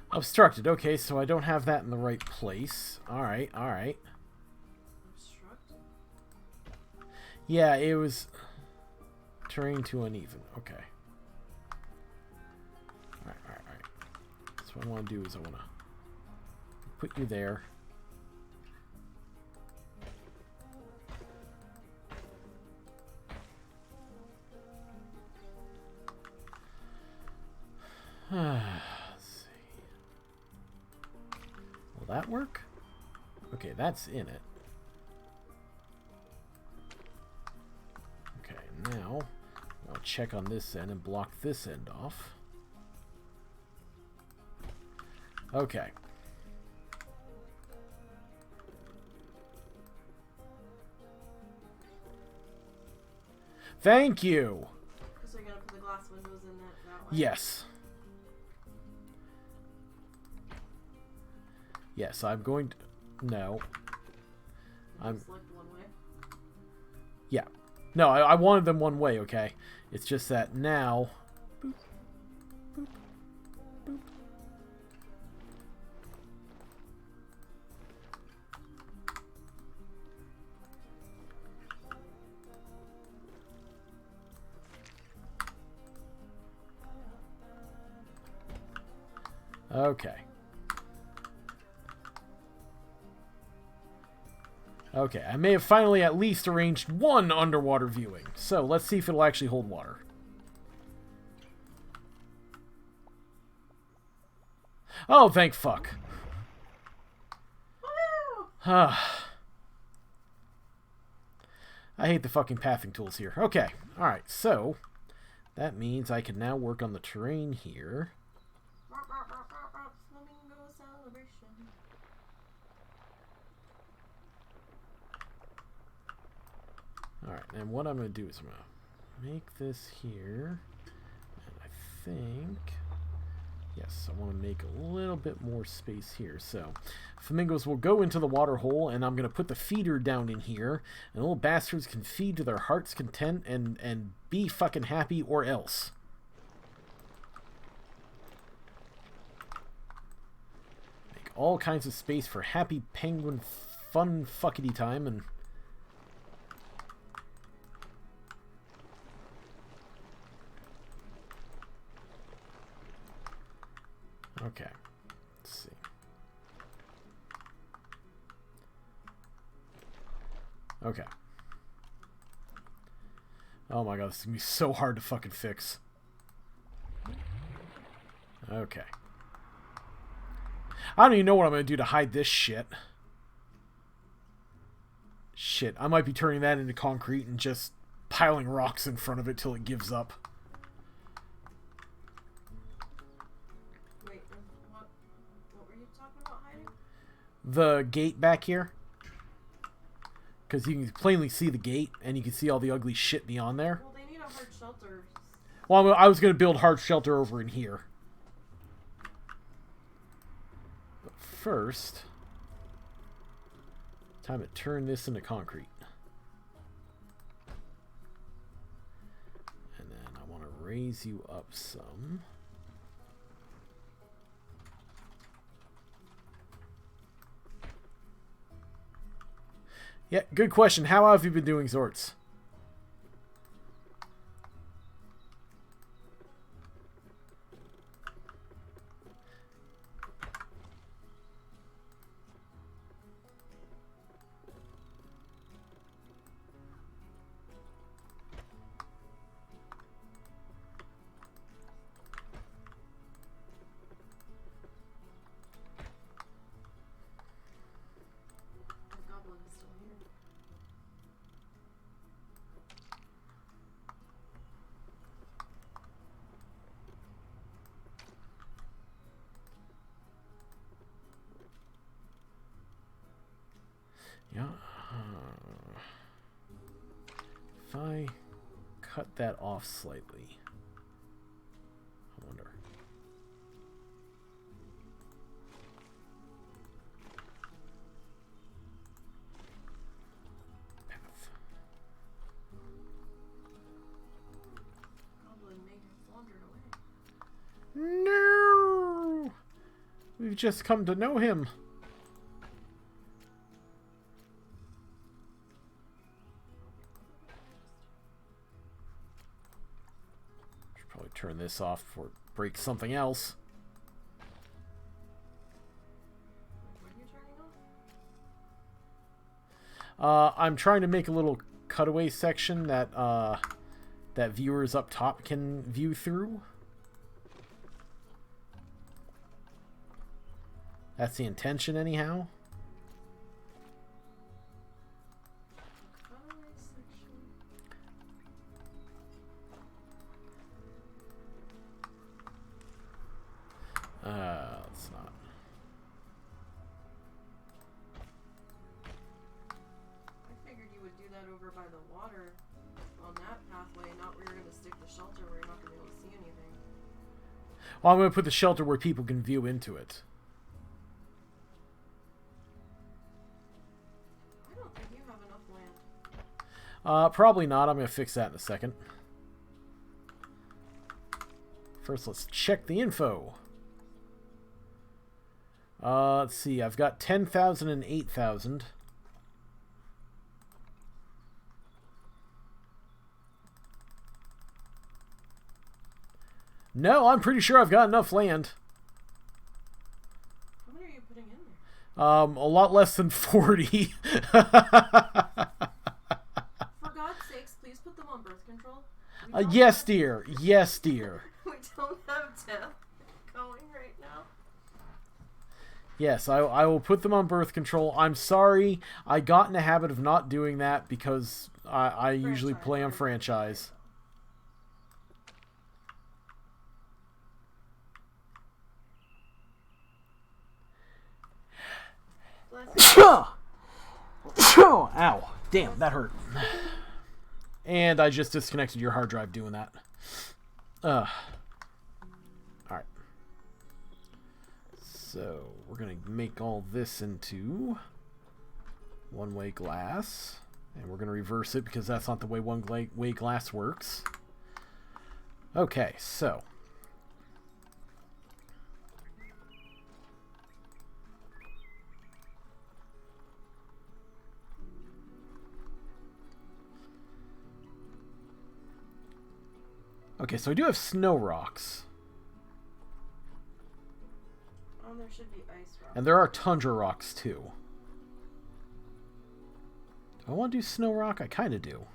Obstructed. Okay, so I don't have that in the right place. Alright, alright. Obstructed? Yeah, it was terrain too uneven. Okay. Alright. I want to do is I want to put you there. Let's see. Will that work? Okay, that's in it. Okay, now I'll check on this end and block this end off. Okay. Thank you! So you're gonna put the glass windows in that way? Yes. Yes, I'm going to... No. I'm... Select one way? Yeah. No, I wanted them one way, okay? It's just that now... Boop. Boop. Boop. Okay. Okay, I may have finally at least arranged one underwater viewing. So, let's see if it'll actually hold water. Oh, thank fuck. Woo! I hate the fucking pathing tools here. Okay, alright, so that means I can now work on the terrain here. Flamingo celebration. Alright, and what I'm going to do is I'm going to make this here. And I think... Yes, I want to make a little bit more space here. So, flamingos will go into the water hole, and I'm going to put the feeder down in here. And little bastards can feed to their heart's content and be fucking happy or else. Make all kinds of space for happy penguin fun fuckity time and... Okay, let's see. Okay. Oh my god, this is gonna be so hard to fucking fix. Okay. I don't even know what I'm gonna do to hide this shit. Shit, I might be turning that into concrete and just piling rocks in front of it till it gives up. The gate back here. Because you can plainly see the gate, and you can see all the ugly shit beyond there. Well, they need a hard shelter. Well, I was going to build hard shelter over in here. But first, time to turn this into concrete. And then I want to raise you up some. Yeah, good question. How have you been doing, Zorts? Yeah. If I cut that off slightly, I wonder. Path. No! We've just come to know him. Turn this off before it breaks something else. I'm trying to make a little cutaway section that that viewers up top can view through. That's the intention, anyhow. Let's not. I figured you would do that over by the water on that pathway, not where you're going to stick the shelter where you're not going to be able to see anything. Well, I'm going to put the shelter where people can view into it. I don't think you have enough land. Probably not. I'm going to fix that in a second. First, let's check the info. Let's see. I've got 10,000 and 8,000. No, I'm pretty sure I've got enough land. How many are you putting in there? A lot less than 40. For God's sakes, please put them on birth control. Yes, dear. Yes, dear. We don't have death going right now. Yes, I will put them on birth control. I'm sorry. I got in the habit of not doing that because I usually play on franchise. Ow. Damn, that hurt. And I just disconnected your hard drive doing that. Alright. So, we're going to make all this into one-way glass. And we're going to reverse it because that's not the way one-way glass works. Okay, so. Okay, so I do have snow rocks. There should be ice rocks. And there are tundra rocks, too. Do I want to do snow rock? I kind of do.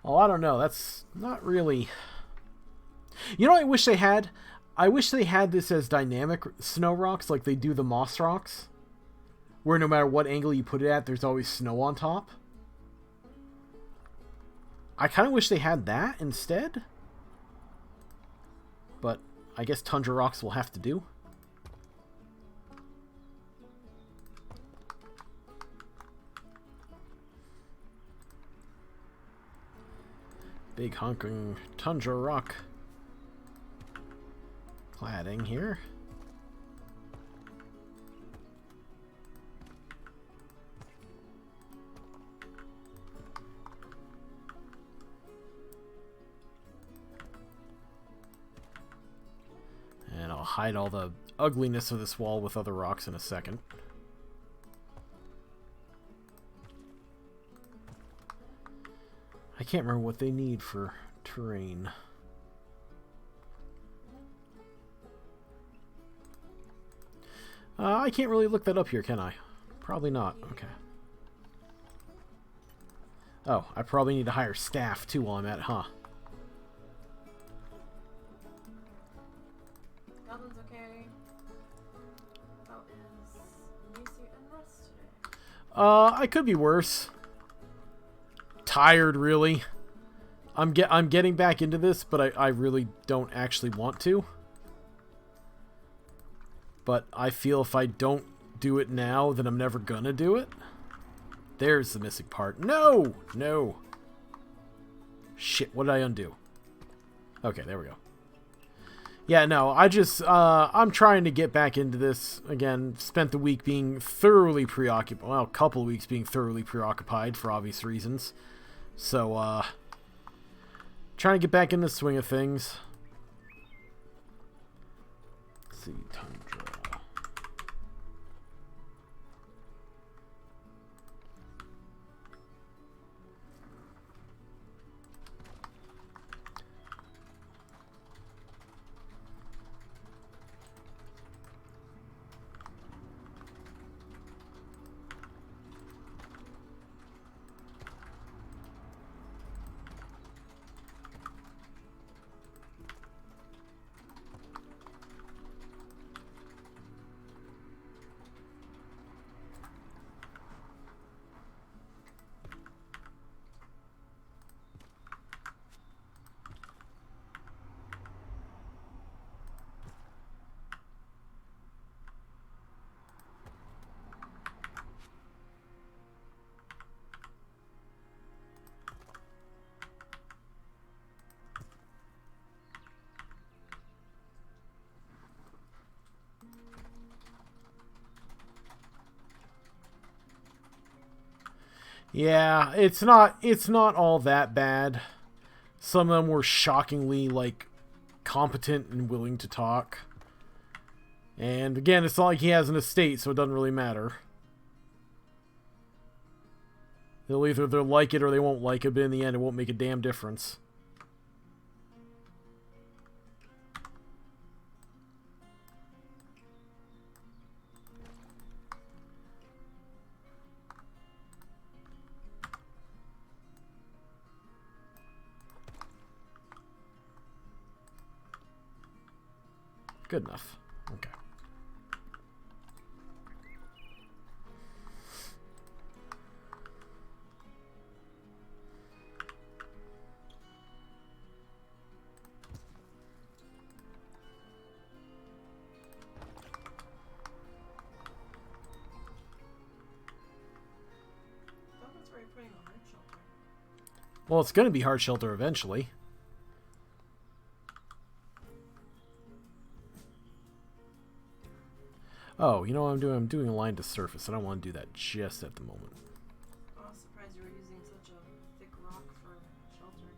Oh, I don't know. That's not really... You know what I wish they had? I wish they had this as dynamic snow rocks like they do the moss rocks. Where no matter what angle you put it at, there's always snow on top. I kind of wish they had that instead. But I guess tundra rocks will have to do. Big honking tundra rock cladding here. And I'll hide all the ugliness of this wall with other rocks in a second. I can't remember what they need for terrain. I can't really look that up here, can I? Probably not. Okay. Oh, I probably need to hire staff too while I'm at it, huh? Goblin's okay. How is Nisey and Russ today? I could be worse. Tired, really. I'm getting back into this, but I really don't actually want to. But I feel if I don't do it now, then I'm never gonna do it. There's the missing part. No! No! Shit, what did I undo? Okay, there we go. Yeah, no, I'm trying to get back into this. Again, spent the week being thoroughly preoccupied. Well, a couple of weeks being thoroughly preoccupied for obvious reasons. So, trying to get back in the swing of things. Let's see, Tundra. Yeah, it's not all that bad. Some of them were shockingly, like, competent and willing to talk. And again, it's not like he has an estate, so it doesn't really matter. They'll like it or they won't like it, but in the end it won't make a damn difference. Good enough. Okay. Well, it's going to be hard shelter eventually. Oh, you know what I'm doing? I'm doing a line to surface. I don't want to do that just at the moment. I was surprised you were using such a thick rock for shelter.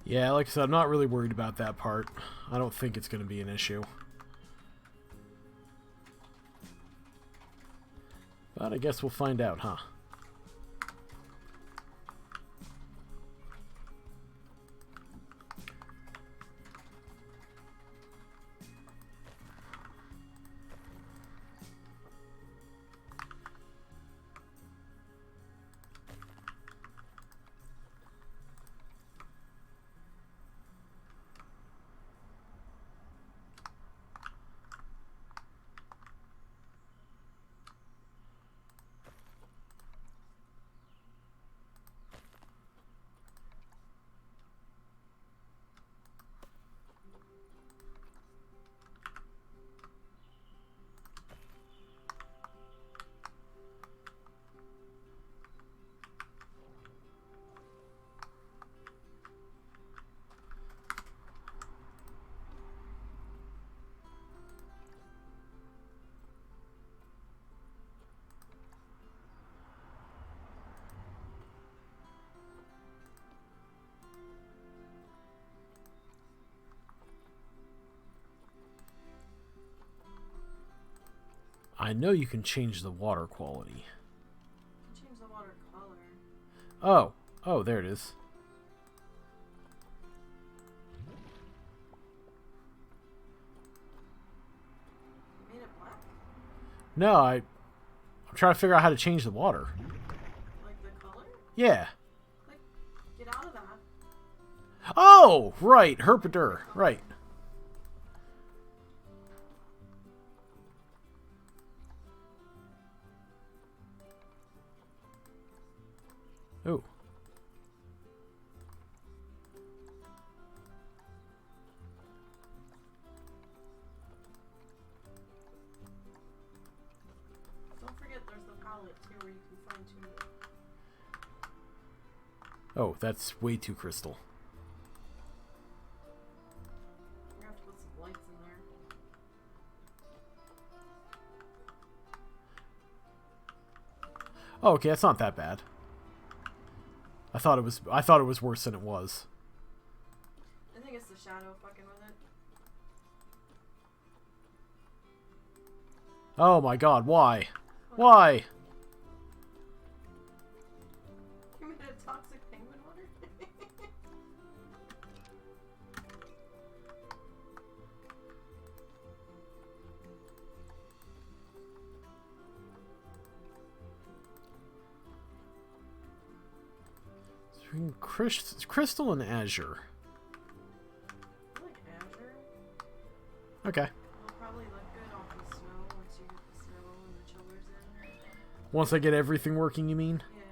Yeah, like I said, I'm not really worried about that part. I don't think it's going to be an issue. But I guess we'll find out, huh? I know you can change the water quality. You can change the water color. Oh. Oh, there it is. You made it black? No, I'm trying to figure out how to change the water. Like the color? Yeah. Like, get out of that. Oh, right. Herpader. Right. Oh. Don't forget there's the palette too where you can fine tune it. Oh, that's way too crystal. You're gonna have to put some lights in there. Oh, okay, that's not that bad. I thought it was worse than it was. I think it's the shadow fucking with it. Oh my god, why? Why? You made a toxic penguin water? Crystal and azure. I like azure. Okay. It'll probably look good off the snow once you get the snow and the chillers in. Once I get everything working, you mean? Yeah.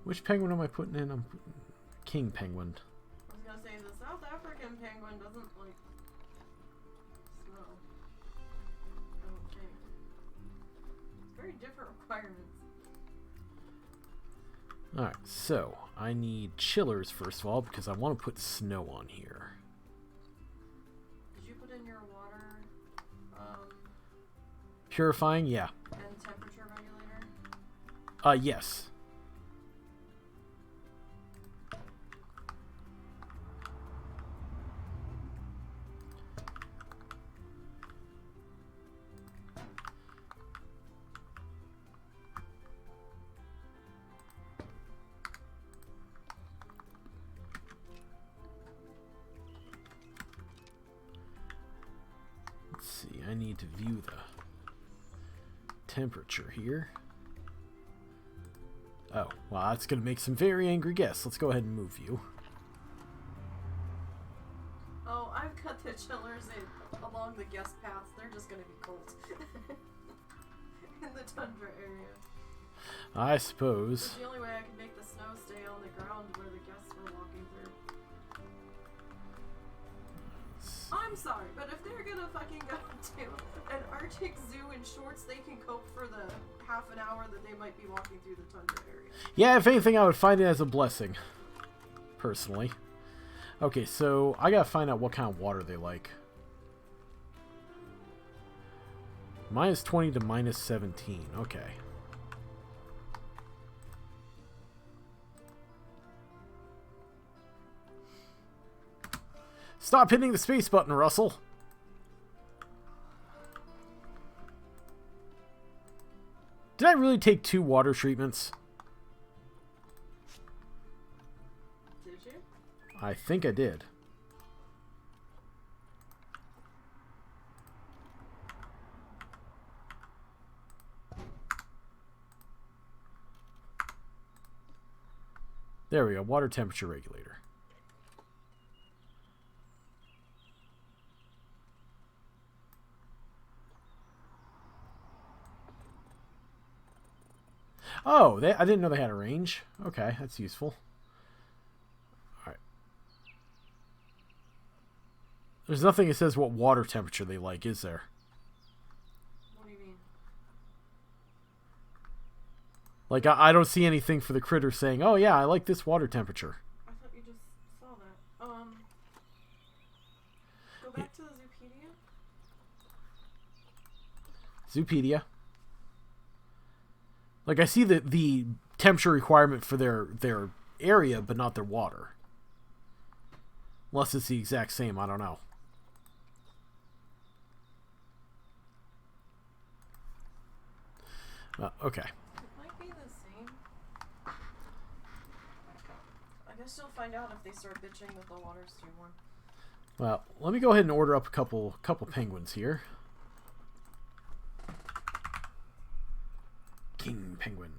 Which penguin am I putting in? I'm putting king penguin. I was gonna say the South African penguin doesn't like snow. I don't think. It's very different requirements. Alright, so I need chillers first of all because I want to put snow on here. Did you put in your water Purifying? Yeah. and temperature regulator? Yes. Let's see, I need to view the temperature here. Oh, well, that's going to make some very angry guests. Let's go ahead and move you. Oh, I've cut the chillers in along the guest paths. They're just gonna be cold. In the tundra area. I suppose. It's the only way I can make the snow stay on the ground where the guests were walking through. I'm sorry, but if they're gonna fucking go to an Arctic zoo in shorts, they can cope for the half an hour that they might be walking through the tundra area. Yeah, if anything, I would find it as a blessing. Personally. Okay, so I gotta find out what kind of water they like. -20 to -17. Okay. Stop hitting the space button, Russell. Did I really take 2 water treatments? Did you? I think I did. There we go, water temperature regulator. Oh, I didn't know they had a range. Okay, that's useful. Alright. There's nothing that says what water temperature they like, is there? What do you mean? Like, I don't see anything for the critter saying, oh yeah, I like this water temperature. I thought you just saw that. Go back to the Zoopedia. Zoopedia. Like, I see the temperature requirement for their area, but not their water. Unless it's the exact same, I don't know. Okay. It might be the same. I guess you'll find out if they start bitching that the water's too warm. Well, let me go ahead and order up a couple penguins here. King penguin.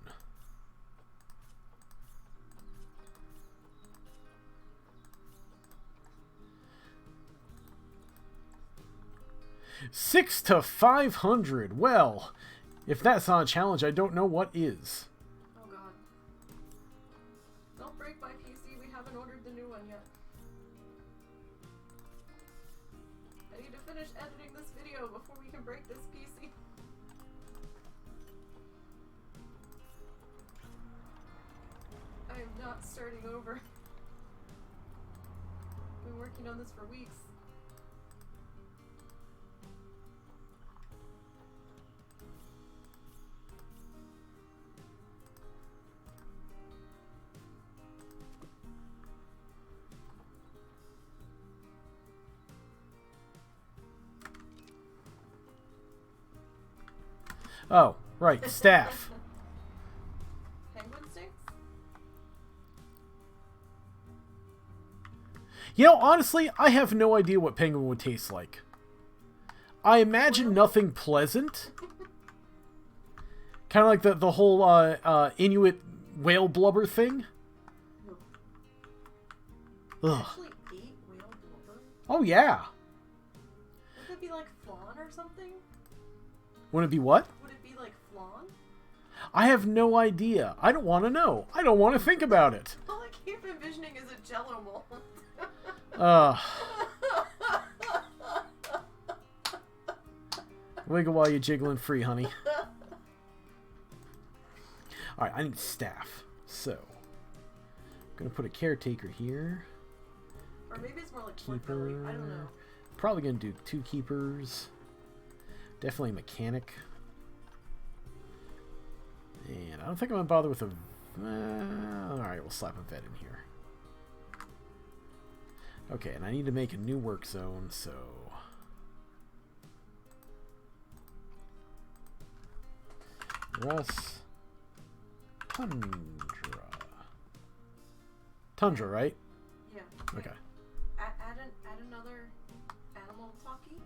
$6 to 500. Well, if that's not a challenge, I don't know what is. Oh god. Don't break my PC, we haven't ordered the new one yet. I need to finish editing this video before we can break this PC. I am not starting over. Been working on this for weeks. Oh, right, staff. Penguin sticks? You know, honestly, I have no idea what penguin would taste like. I imagine nothing pleasant. Kind of like the whole Inuit whale blubber thing. Ugh. Actually ate whale blubber? Oh, yeah. Would it be like flan or something? Would it be what? Would it be like flan? I have no idea. I don't want to know. I don't want to think about it. All I keep envisioning is a jello mold. Wiggle while you're jiggling free, honey. Alright, I need staff. So, I'm going to put a caretaker here. Or maybe it's more like Keeper. I don't know. Probably going to do 2 keepers. Definitely a mechanic. And I don't think I'm going to bother with a... Alright, we'll slap a vet in here. Okay, and I need to make a new work zone, so... Russ... Tundra. Tundra, right? Yeah. Okay. Add another animal talkie?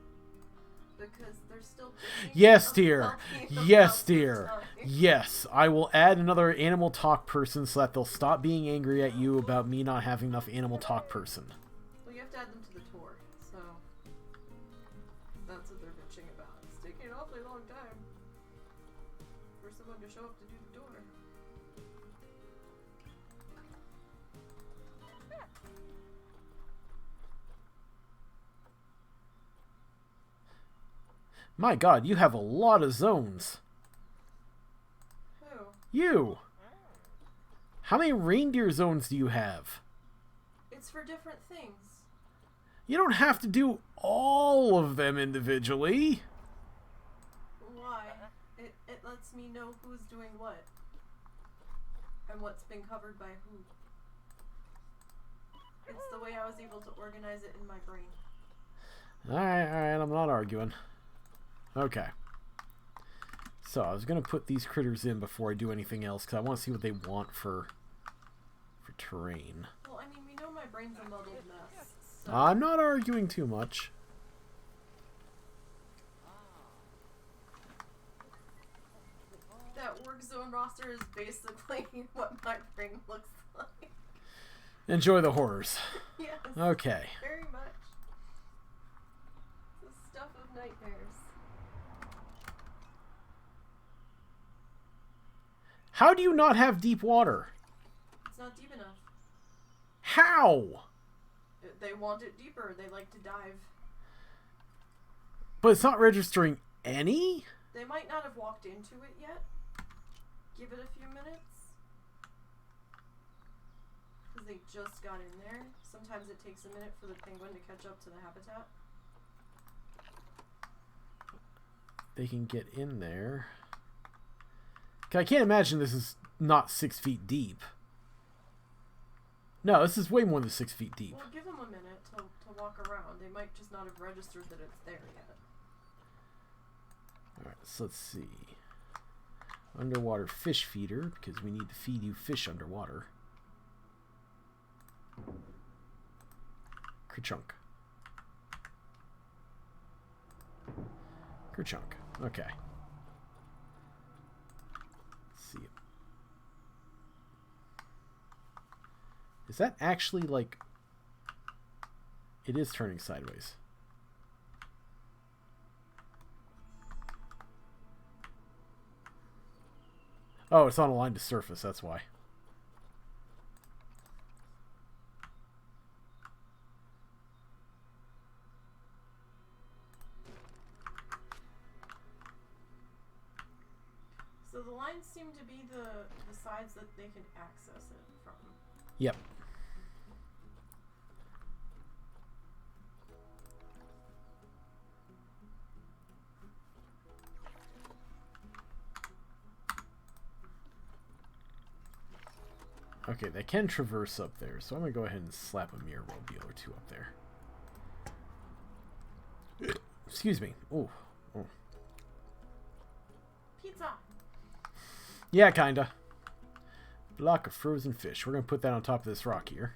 Because they're still... Yes, dear. Yes, dear. Yes, I will add another animal talk person so that they'll stop being angry at you about me not having enough animal talk person. Well, you have to add them to the tour, so... That's what they're bitching about. It's taking an awfully long time for someone to show up to do the tour. My god, you have a lot of zones. Who? You! How many reindeer zones do you have? It's for different things. You don't have to do all of them individually. Why? It lets me know who's doing what. And what's been covered by who. It's the way I was able to organize it in my brain. Alright, I'm not arguing. Okay. So, I was going to put these critters in before I do anything else, because I want to see what they want for terrain. Well, I mean, we know my brain's a muddled mess. So. I'm not arguing too much. That work zone roster is basically what my brain looks like. Enjoy the horrors. Yes. Okay. Very much. The stuff of nightmares. How do you not have deep water? It's not deep enough. How? They want it deeper. They like to dive. But it's not registering any? They might not have walked into it yet. Give it a few minutes. Because they just got in there. Sometimes it takes a minute for the penguin to catch up to the habitat. They can get in there. I can't imagine this is not 6 feet deep. No, this is way more than 6 feet deep. Well, give them a minute to walk around. They might just not have registered that it's there yet. Alright, so let's see. Underwater fish feeder, because we need to feed you fish underwater. Kerchunk. Kerchunk. Okay. Let's see. Is that actually like... It is turning sideways. Oh, it's on a line to surface, that's why. So the lines seem to be the sides that they can access it from. Yep. Okay, they can traverse up there, so I'm going to go ahead and slap a mirror mobile or two up there. Excuse me. Oh. Pete, pizza. Yeah, kinda. Block of frozen fish. We're gonna put that on top of this rock here.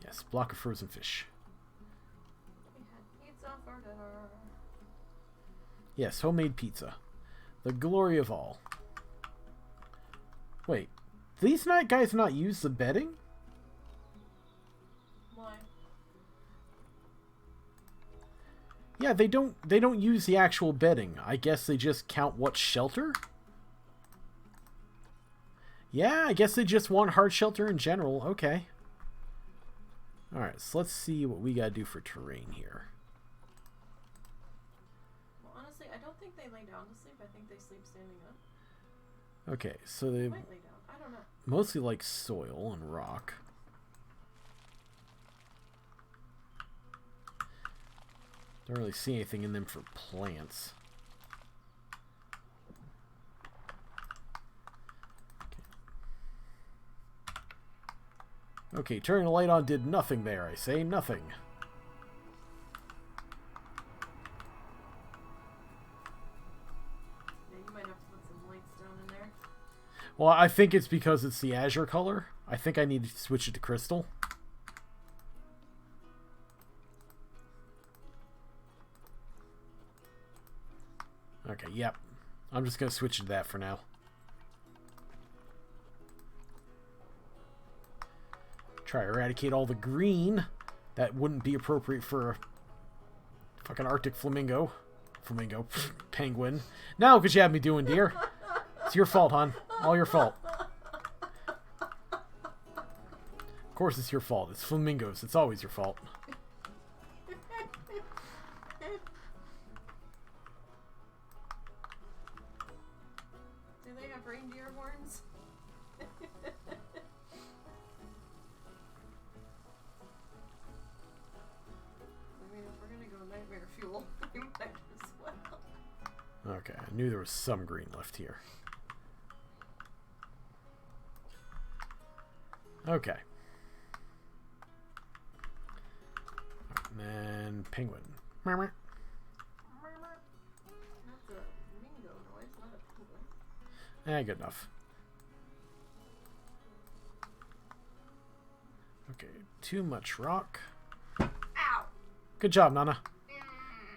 Yes, block of frozen fish. We had pizza for dinner. Yes, homemade pizza. The glory of all. Wait, these guys not use the bedding? Why? Yeah, they don't use the actual bedding. I guess they just count what's shelter? Yeah, I guess they just want hard shelter in general. Okay. Alright, so let's see what we gotta do for terrain here. Well, honestly, I don't think they lay down to sleep. I think they sleep standing up. Okay, so they might lay down. I don't know. mostly like soil and rock. Don't really see anything in them for plants. Okay, turning the light on did nothing there, I say. Nothing. Yeah, you might have to put some lights down in there. Well, I think it's because it's the azure color. I think I need to switch it to crystal. Okay, yep. I'm just going to switch to that for now. Try to eradicate all the green. That wouldn't be appropriate for a fucking Arctic flamingo. Flamingo. Penguin. Now, because you have me doing, dear. It's your fault, hon. All your fault. Of course it's your fault. It's flamingos. It's always your fault. Do they have reindeer horns? I mean, if we're gonna go nightmare fuel, we might as well. Okay, I knew there was some green left here. Okay. And then penguin. That's a flamingo noise, not a penguin. Good enough. Okay, too much rock. Ow! Good job, Nana.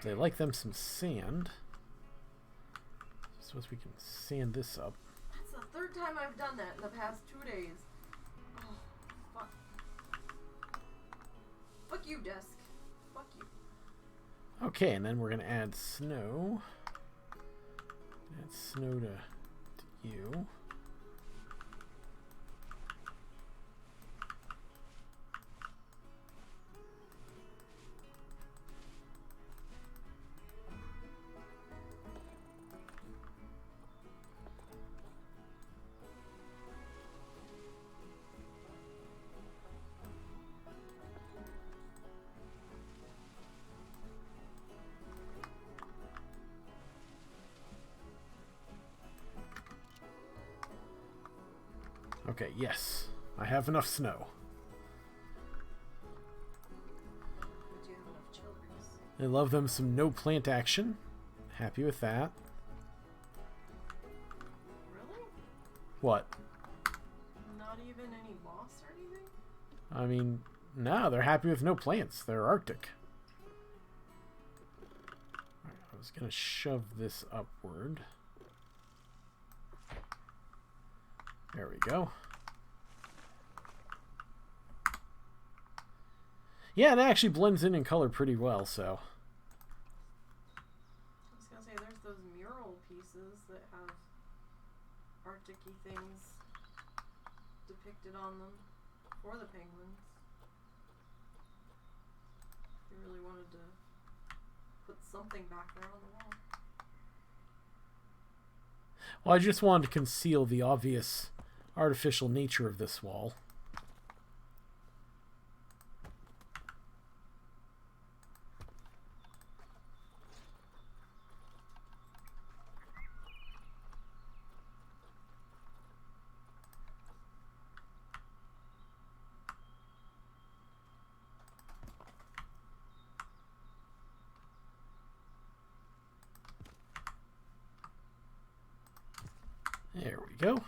They like them some sand. Suppose we can sand this up. That's the third time I've done that in the past 2 days. Oh, fuck. Fuck you, desk. Fuck you. Okay, and then we're going to add snow. Add snow to you. Okay, yes. I have enough snow. Do you have enough children? I love them some no plant action. Happy with that. Really? What? Not even any moss or anything? I mean, no, they're happy with no plants. They're Arctic. Alright, I was going to shove this upward. There we go. Yeah, it actually blends in color pretty well, so. I was gonna say, there's those mural pieces that have Arctic-y things depicted on them for the penguins. They really wanted to put something back there on the wall. Well, I just wanted to conceal the obvious artificial nature of this wall. There we go.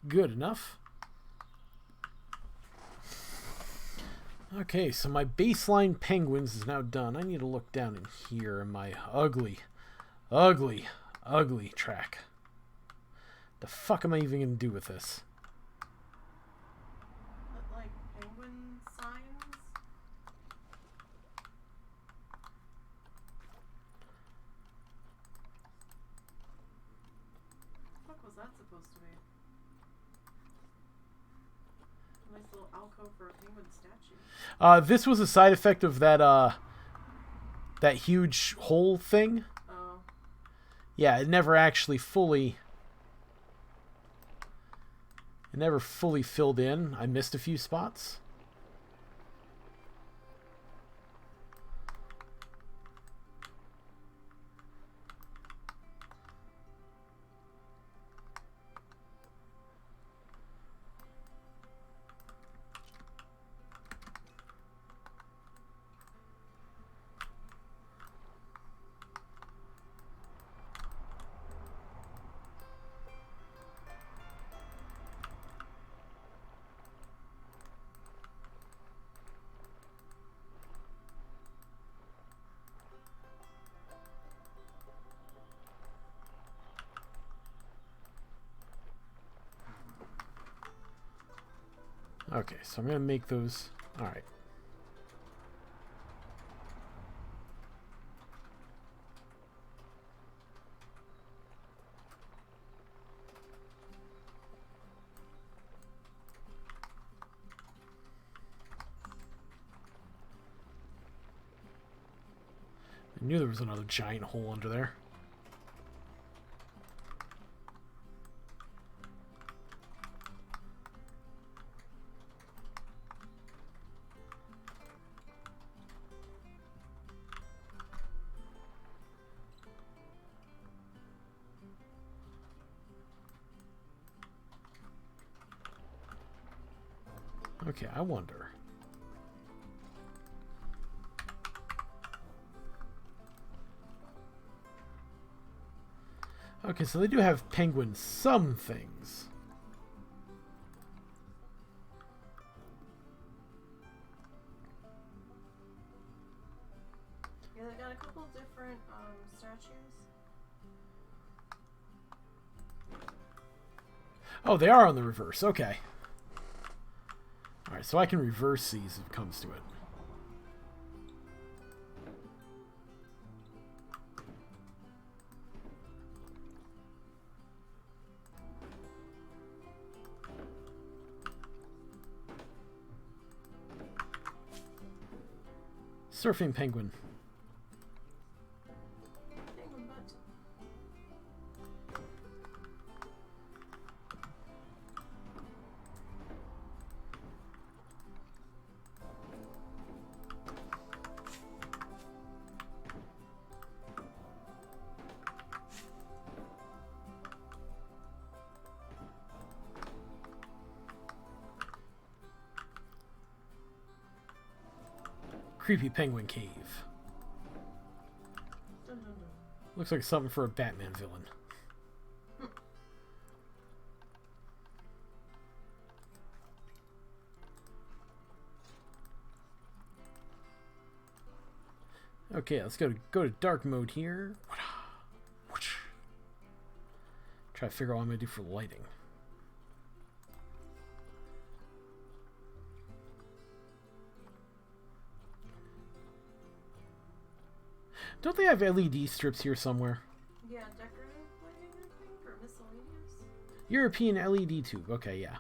Good enough. Okay, so my baseline penguins is now done. I need to look down in here in my ugly, ugly, ugly track. The fuck am I even going to do with this? But, like, penguin signs? What the fuck was that supposed to be? A nice little alcove for a penguin statue. This was a side effect of that, that huge hole thing. Oh. Yeah, it never actually fully... It never fully filled in. I missed a few spots. Okay, so I'm going to make those... Alright. I knew there was another giant hole under there. Okay, I wonder. Okay, so they do have penguins some things. Yeah, they got a couple different statues. Oh, they are on the reverse. Okay. Alright, so I can reverse these if it comes to it. Surfing penguin. Penguin butt. Creepy penguin cave. Dun, dun, dun. Looks like something for a Batman villain. Okay, let's go to dark mode here. Try to figure out what I'm gonna do for lighting. Don't they have LED strips here somewhere? Yeah, decorative lighting, I think, or miscellaneous. European LED tube. Okay, yeah.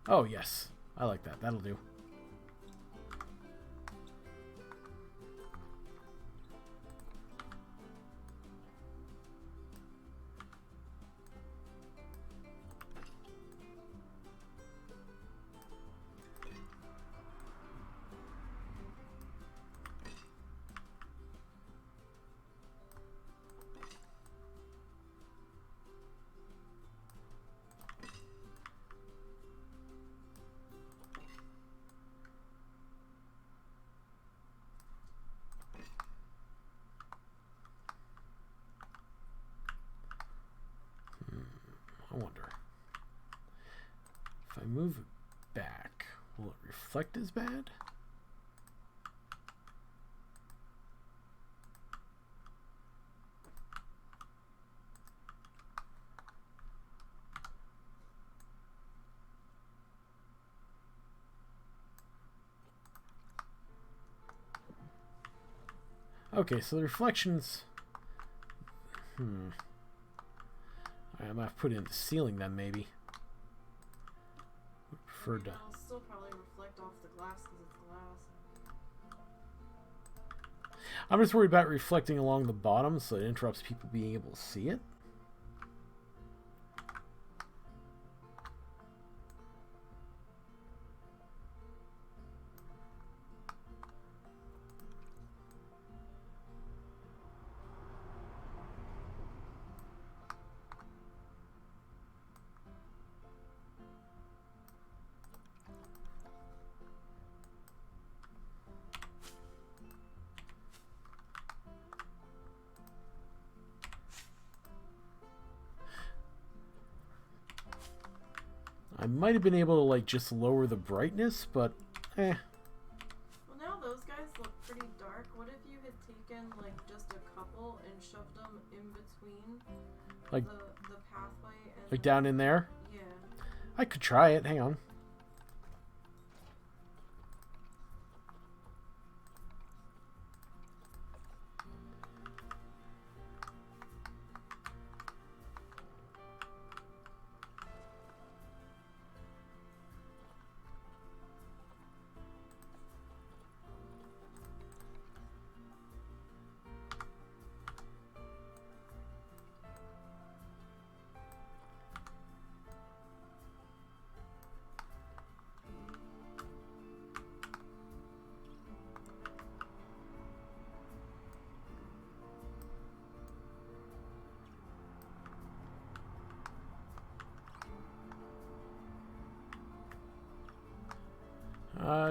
Oh, yes. I like that. That'll do. reflect as bad. Okay, so the reflections... I might have put it in the ceiling then, maybe. Preferred to... It'll still probably reflect off the glass because it's glass. I'm just worried about reflecting along the bottom so it interrupts people being able to see it. I might have been able to, like, just lower the brightness, but, eh. Well, now those guys look pretty dark. What if you had taken, like, just a couple and shoved them in between, like, the pathway and... Like, down in there? Yeah. I could try it. Hang on.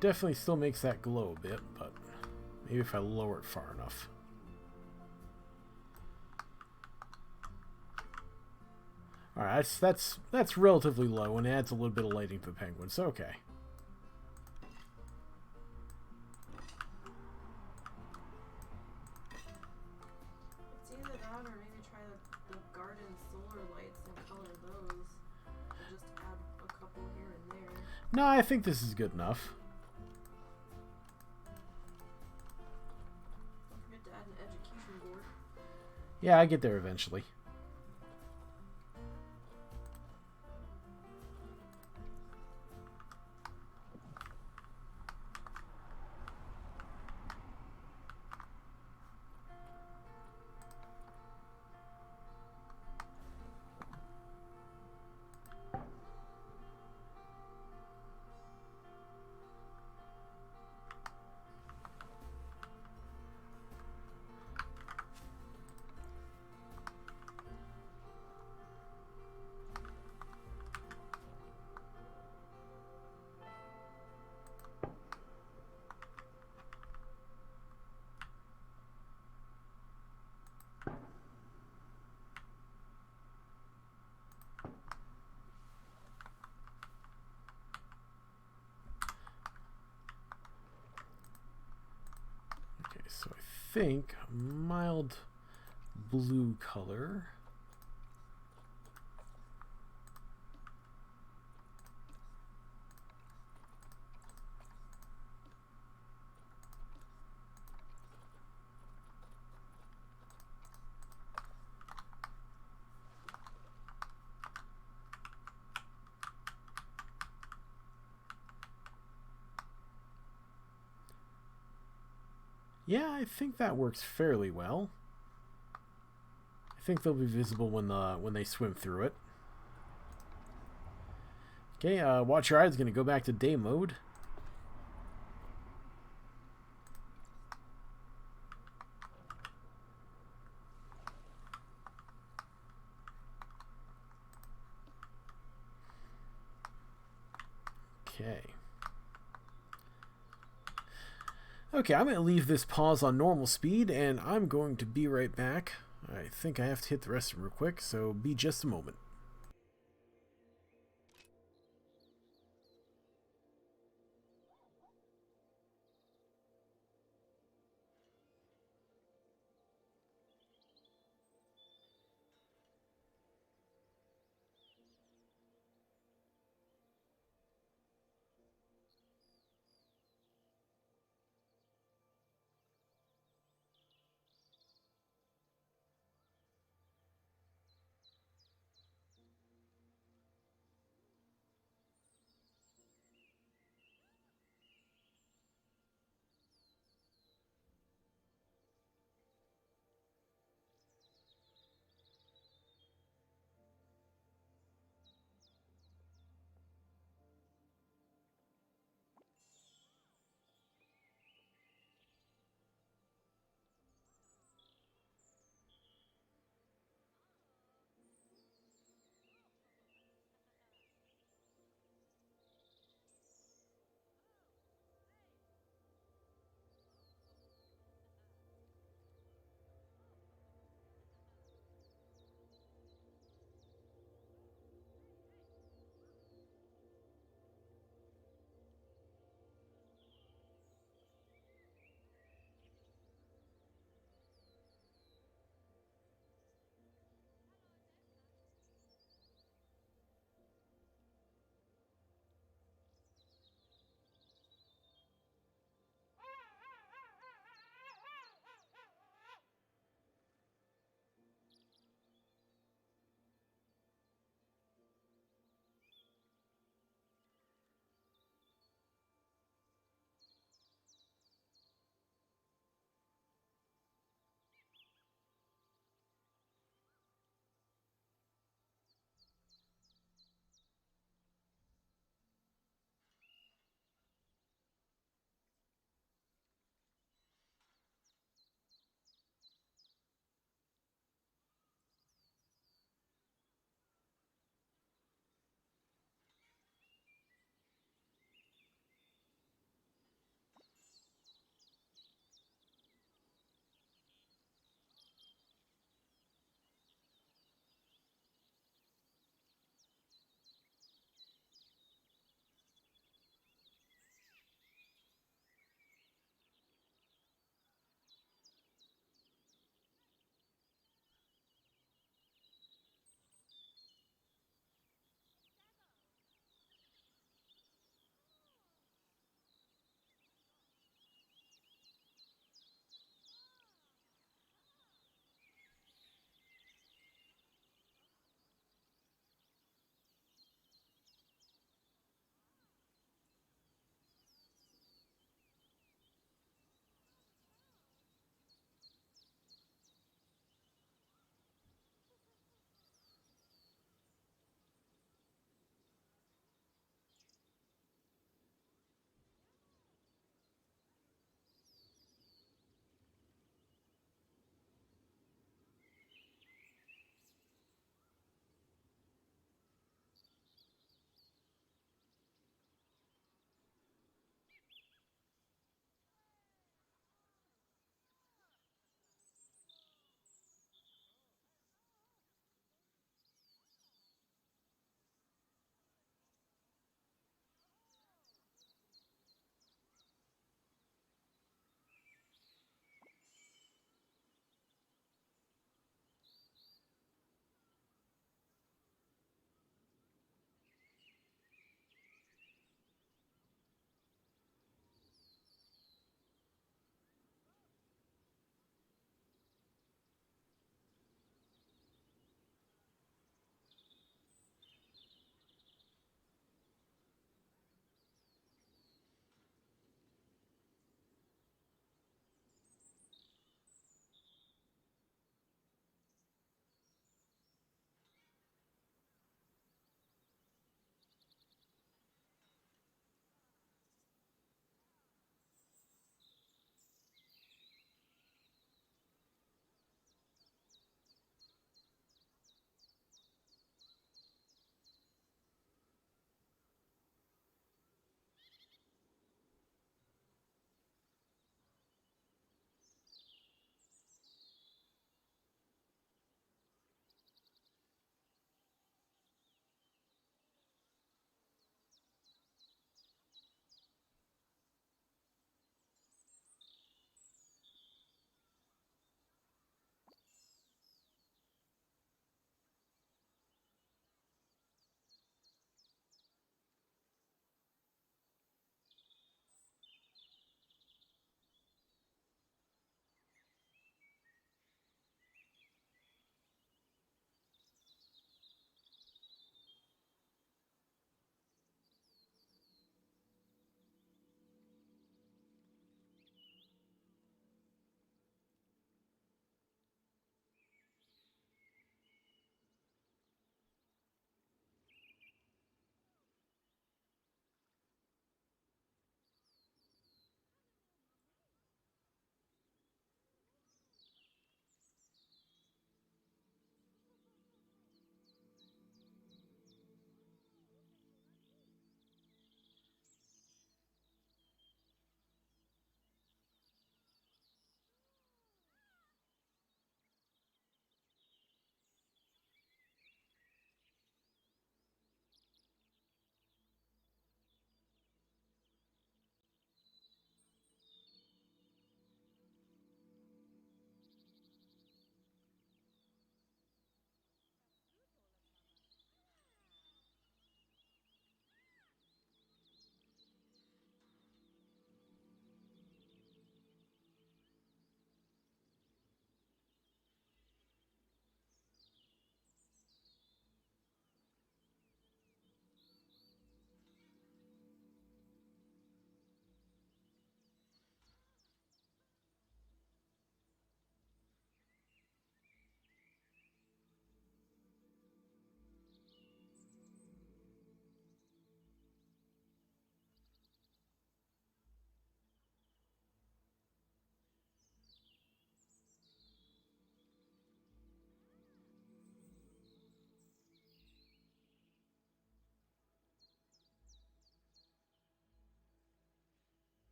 Definitely still makes that glow a bit, but maybe if I lower it far enough. Alright, that's relatively low and adds a little bit of lighting to the penguin, so okay. It's either that or maybe try the garden solar lights and color those. Or just add a couple here and there. No, I think this is good enough. Don't forget to add an education board. Yeah, I get there eventually. So I think a mild blue color. Yeah, I think that works fairly well. I think they'll be visible when they swim through it. Okay, watch your eyes. Going to go back to day mode. Okay. Okay, I'm going to leave this pause on normal speed, and I'm going to be right back. I think I have to hit the restroom real quick, so be just a moment.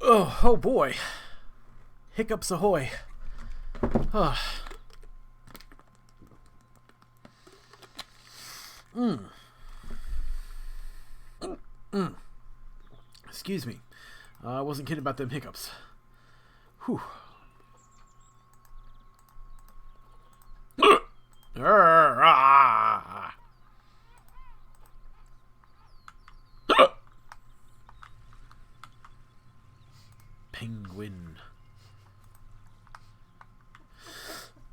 Oh boy. Hiccups ahoy. Oh. Excuse me. I wasn't kidding about them hiccups. Whew. Penguin.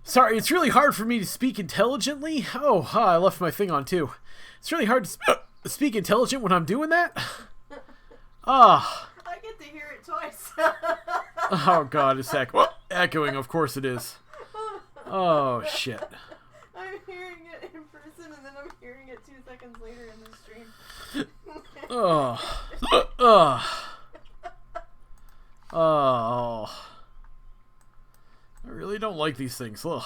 Sorry, it's really hard for me to speak intelligently. Oh, I left my thing on too. It's really hard to speak intelligent when I'm doing that. Ah. I get to hear it twice. Oh god, it's echoing. Of course it is. Oh shit. I'm hearing it in person, and then I'm hearing it 2 seconds later in the stream. Oh. I really don't like these things. Ugh.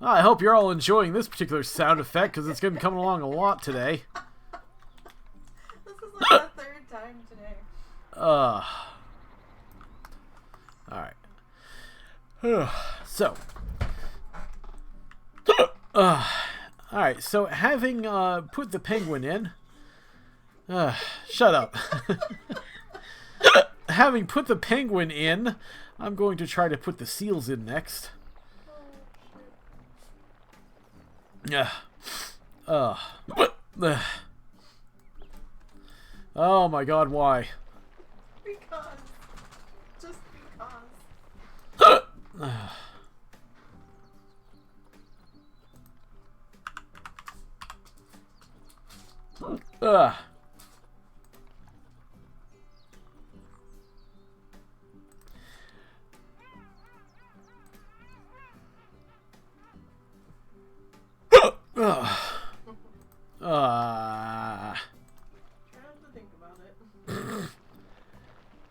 I hope you're all enjoying this particular sound effect, because it's going to be coming along a lot today. This is like the 3rd time today. Alright. So. Alright, so having put the penguin in. Shut up. Having put the penguin in, I'm going to try to put the seals in next. Oh my god, why? Because. Just because.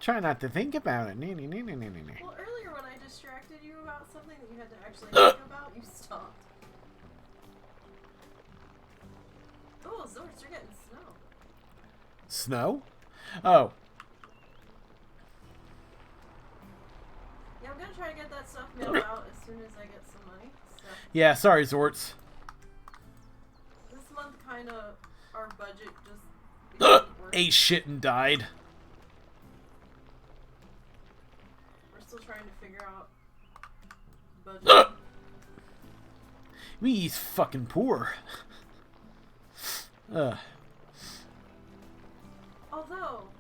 Try not to think about it. Well, earlier when I distracted you about something that you had to actually think about, you stopped. Oh, Zorts, you're getting snow. Snow? Oh. Yeah, I'm gonna try to get that stuff mailed out as soon as I get some money. So. Yeah, sorry, Zorts. This month, kind of, our budget just ate shit and died. We're still trying to figure out budget. He's fucking poor. Although,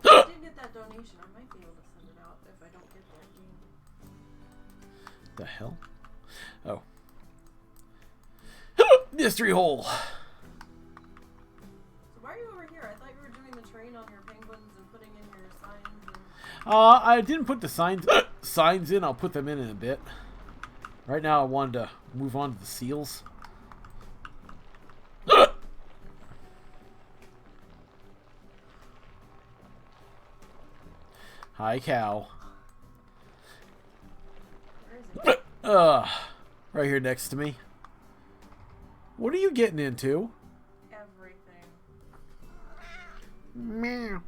if I did get that donation, I might be able to send it out if I don't get that game. The hell? Oh. Mystery hole. So why are you over here? I thought you were doing the train on your penguins and putting in your signs and... I didn't put the signs in. I'll put them in a bit. Right now I wanted to move on to the seals. Hi, cow. Where is it? Right here next to me. What are you getting into? Everything. Meow.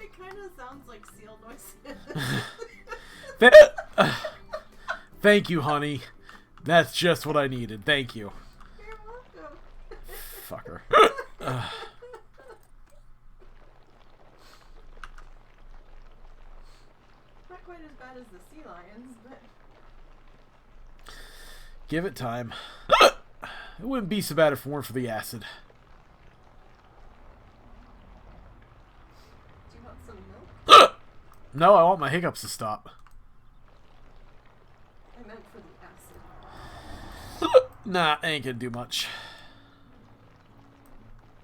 It kind of sounds like seal noises. Thank you, honey. That's just what I needed. Thank you. You're welcome. Fucker. Not quite as bad as the sea lions, but... Give it time. It wouldn't be so bad if it weren't for the acid. Do you want some milk? No, I want my hiccups to stop. I meant for the acid. Nah, ain't gonna do much.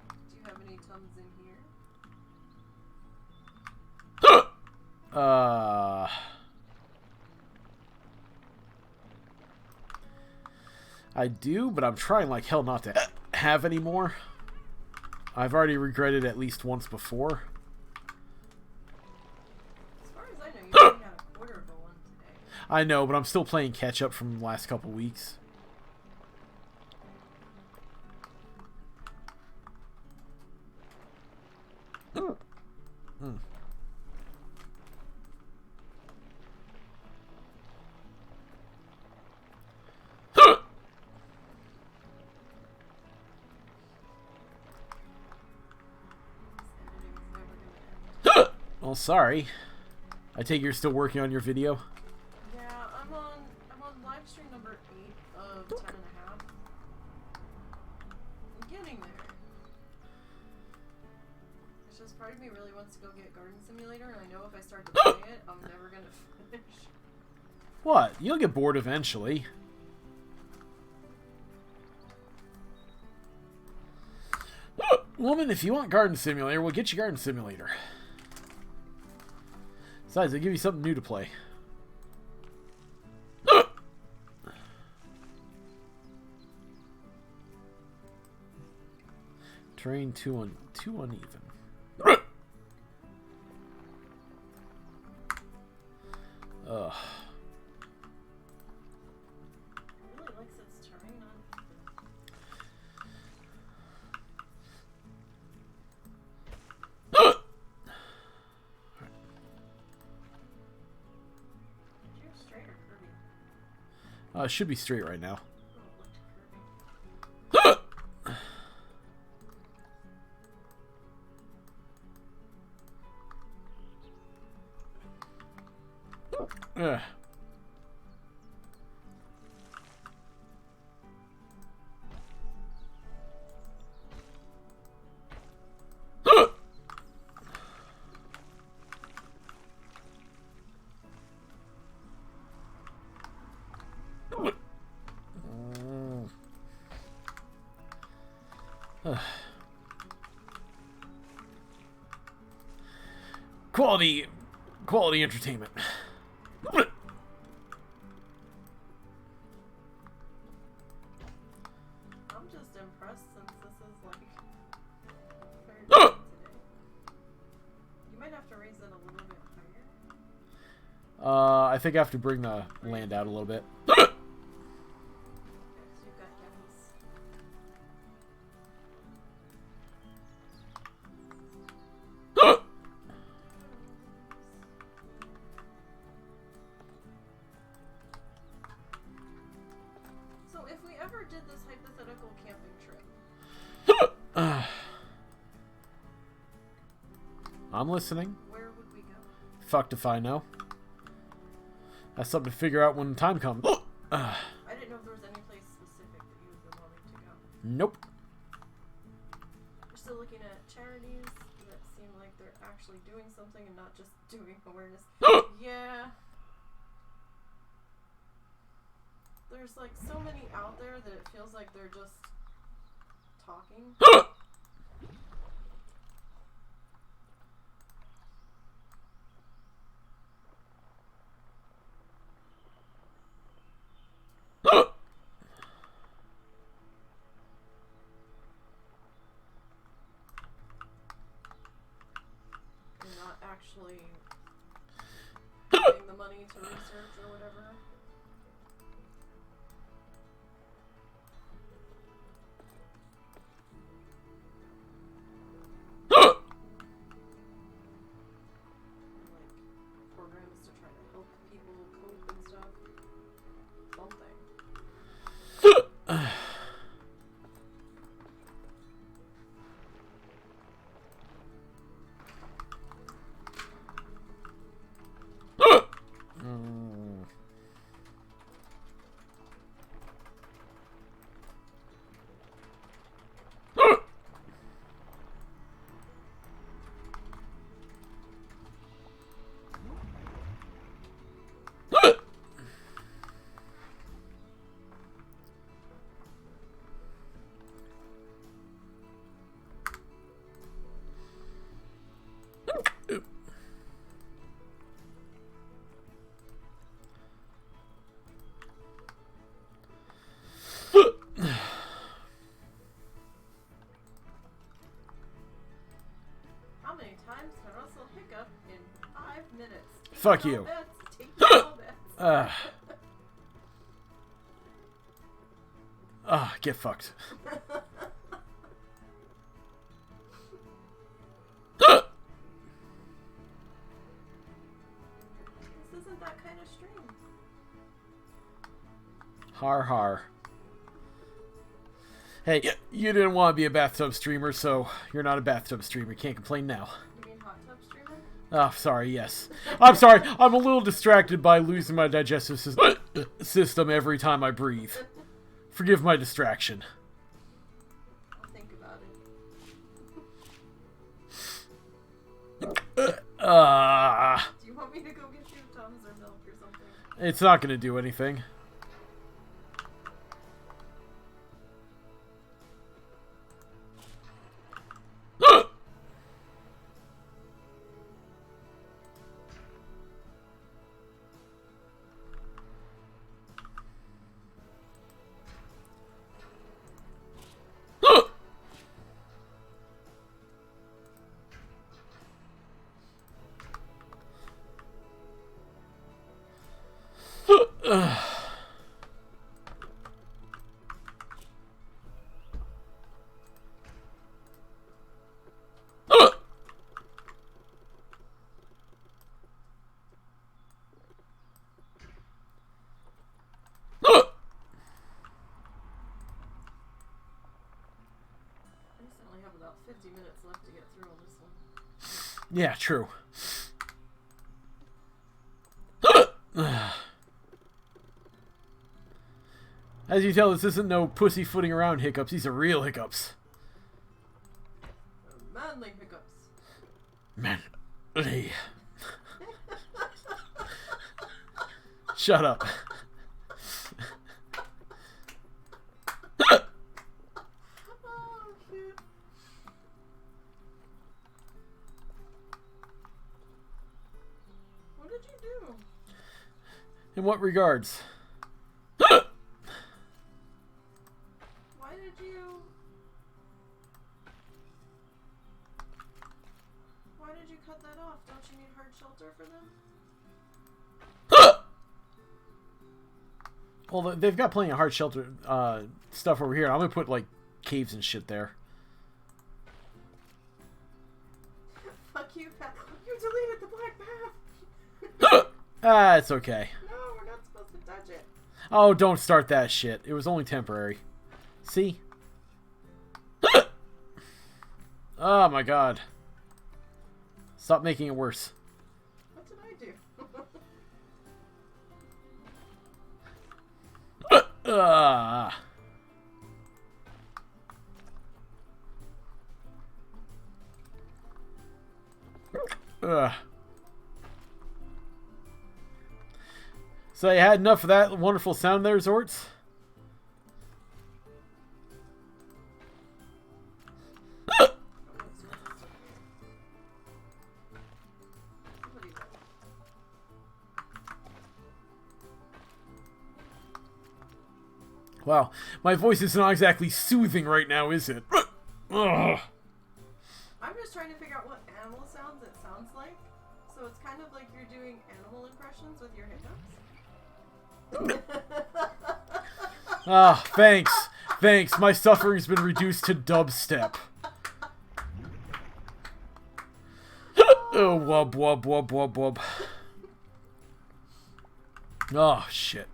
Do you have any Tums in here? I do, but I'm trying like hell not to have any more. I've already regretted at least once before. I know, but I'm still playing catch up from the last couple weeks. Well, sorry. I take you're still working on your video? Yeah, I'm on live stream number 8 of 10 and a half. I'm getting there. It's just part of me really wants to go get Garden Simulator, and I know if I start to play it, I'm never gonna finish. What? You'll get bored eventually. Woman, if you want Garden Simulator, we'll get you Garden Simulator. Besides, they give you something new to play. Terrain too uneven. Ugh. It really likes its terrain on. Straight or curvy? It should be straight right now. Oh, it looked curvy. Ugh. Quality entertainment. I'm just impressed since this is like very good today. You might have to raise it a little bit higher. I think I have to bring the land out a little bit. Because you've got guppies. So if we ever did this hypothetical camping trip, I'm listening. where would we go? Fucked if I know. That's something to figure out when the time comes. I didn't know if there was any place specific that you would be wanting to go. Nope. We're still looking at charities that seem like they're actually doing something and not just doing awareness. Yeah. There's like so many out there that it feels like they're just talking. And not actually giving the money to research or whatever. Like programs to try to help people cope and stuff. Something. How many times can Russell hiccup in 5 minutes? Fuck you. Take all bets. Get fucked. This isn't that kind of stream. Har har. Hey, you didn't want to be a bathtub streamer, so you're not a bathtub streamer. Can't complain now. You mean hot tub streamer? Oh, sorry, yes. I'm sorry. I'm a little distracted by losing my digestive system every time I breathe. Forgive my distraction. I'll think about it. Do you want me to go get you Tums or milk or something? It's not going to do anything. About 50 minutes left to get through on this one. Yeah, true. As you tell, this isn't no pussyfooting around hiccups. These are real hiccups. Manly hiccups. Manly. Shut up. In what regards? Why did you cut that off? Don't you need hard shelter for them? Well, they've got plenty of hard shelter stuff over here. I'm gonna put like caves and shit there. Fuck you, Pat. You deleted the black path. It's okay. No, we're not supposed to touch it. Oh, don't start that shit. It was only temporary. See? Oh my god. Stop making it worse. What did I do? So you had enough of that wonderful sound there, Zorts? Wow, my voice is not exactly soothing right now, is it? I'm just trying to figure out what animal sounds it sounds like. So it's kind of like you're doing animal impressions with your hiccups. Ah, thanks. Thanks. My suffering's been reduced to dubstep. Oh, wub, wub, wub, wub, wub. Oh, shit.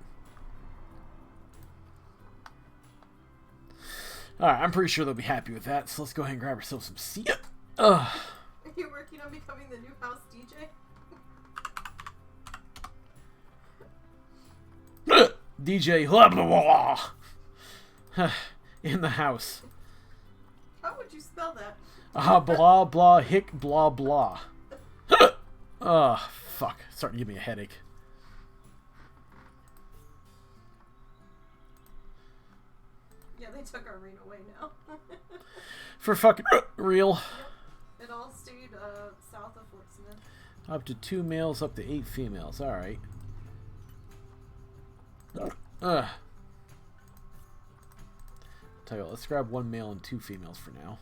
Alright, I'm pretty sure they'll be happy with that, so let's go ahead and grab ourselves some seat. Are you working on becoming the new house DJ? DJ blah blah blah in the house. How would you spell that? Blah blah hick blah blah. Fuck. It's starting to give me a headache. Yeah, they took our rain away now. For fucking real. Yep. It all stayed south of Fort Smith. Up to 2 males, up to 8 females. Alright. Tell you what, let's grab 1 male and 2 females for now.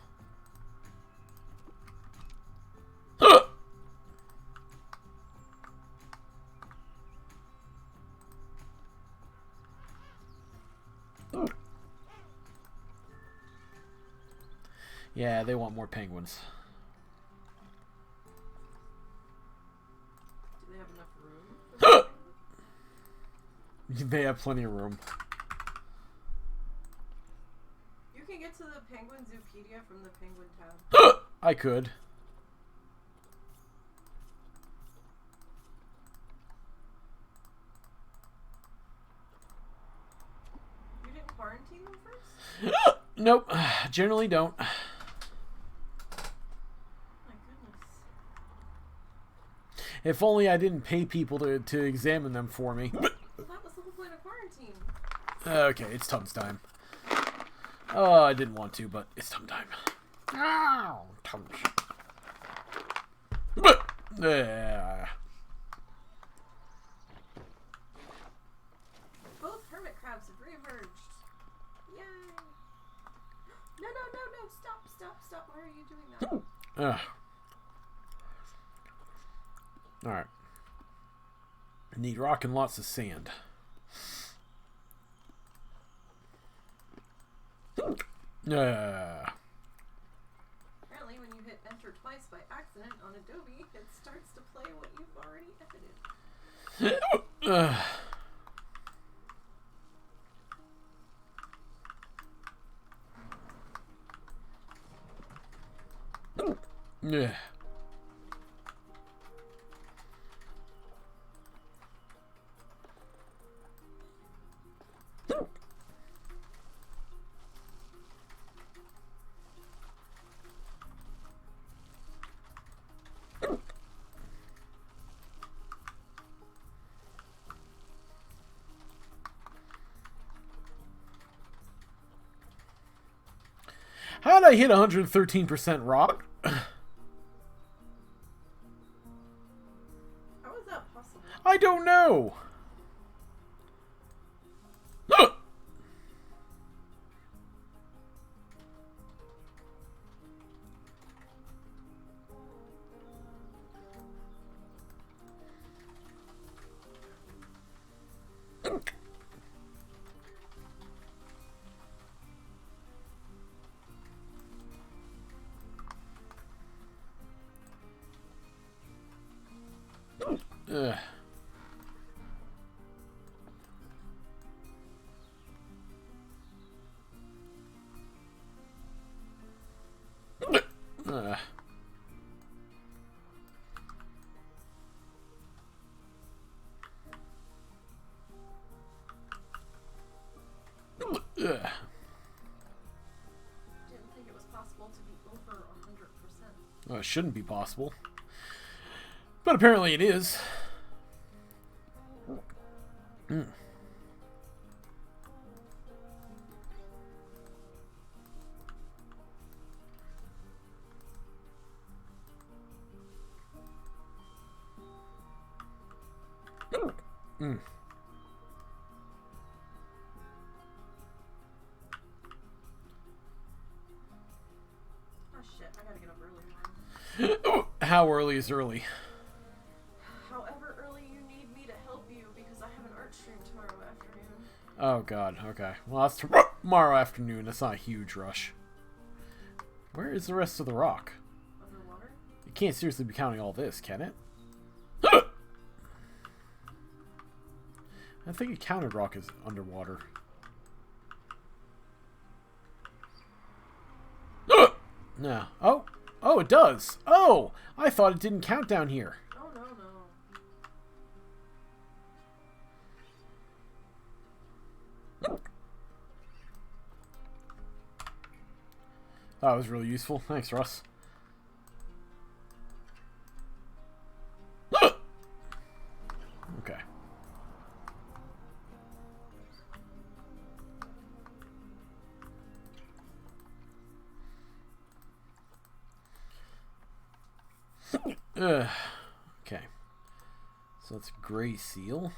Yeah, they want more penguins. Do they have enough room? They have plenty of room. You can get to the Penguin Zoopedia from the Penguin tab. I could. You didn't quarantine them first? Nope. Generally don't. My goodness. If only I didn't pay people to examine them for me. Well, that was the whole point of quarantine. Okay, it's Tum's time. Oh, I didn't want to, but it's Tum time. Ow, Tum. Both hermit crabs have reemerged. Yay! No, no, no, no! Stop, stop, stop! Why are you doing that? Alright. Need rock and lots of sand. Apparently, when you hit enter twice by accident on Adobe, it starts to play what you've already edited. Yeah. How did I hit 113% rock? How is that possible? I don't know. Ugh. Ugh. Didn't think it was possible to be over 100%. Well, it shouldn't be possible. But apparently it is. Mm. Mm. Oh shit, I gotta get up early tomorrow. How early is early? However early you need me to help you, because I have an art stream tomorrow afternoon. Oh god, okay. Well, that's tomorrow afternoon. That's not a huge rush. Where is the rest of the rock? Underwater? You can't seriously be counting all this, can it? I think a counted rock is underwater. No. Oh! Oh, it does! Oh! I thought it didn't count down here. Oh, no, no. That was really useful. Thanks, Russ. Okay. Okay. So that's gray seal.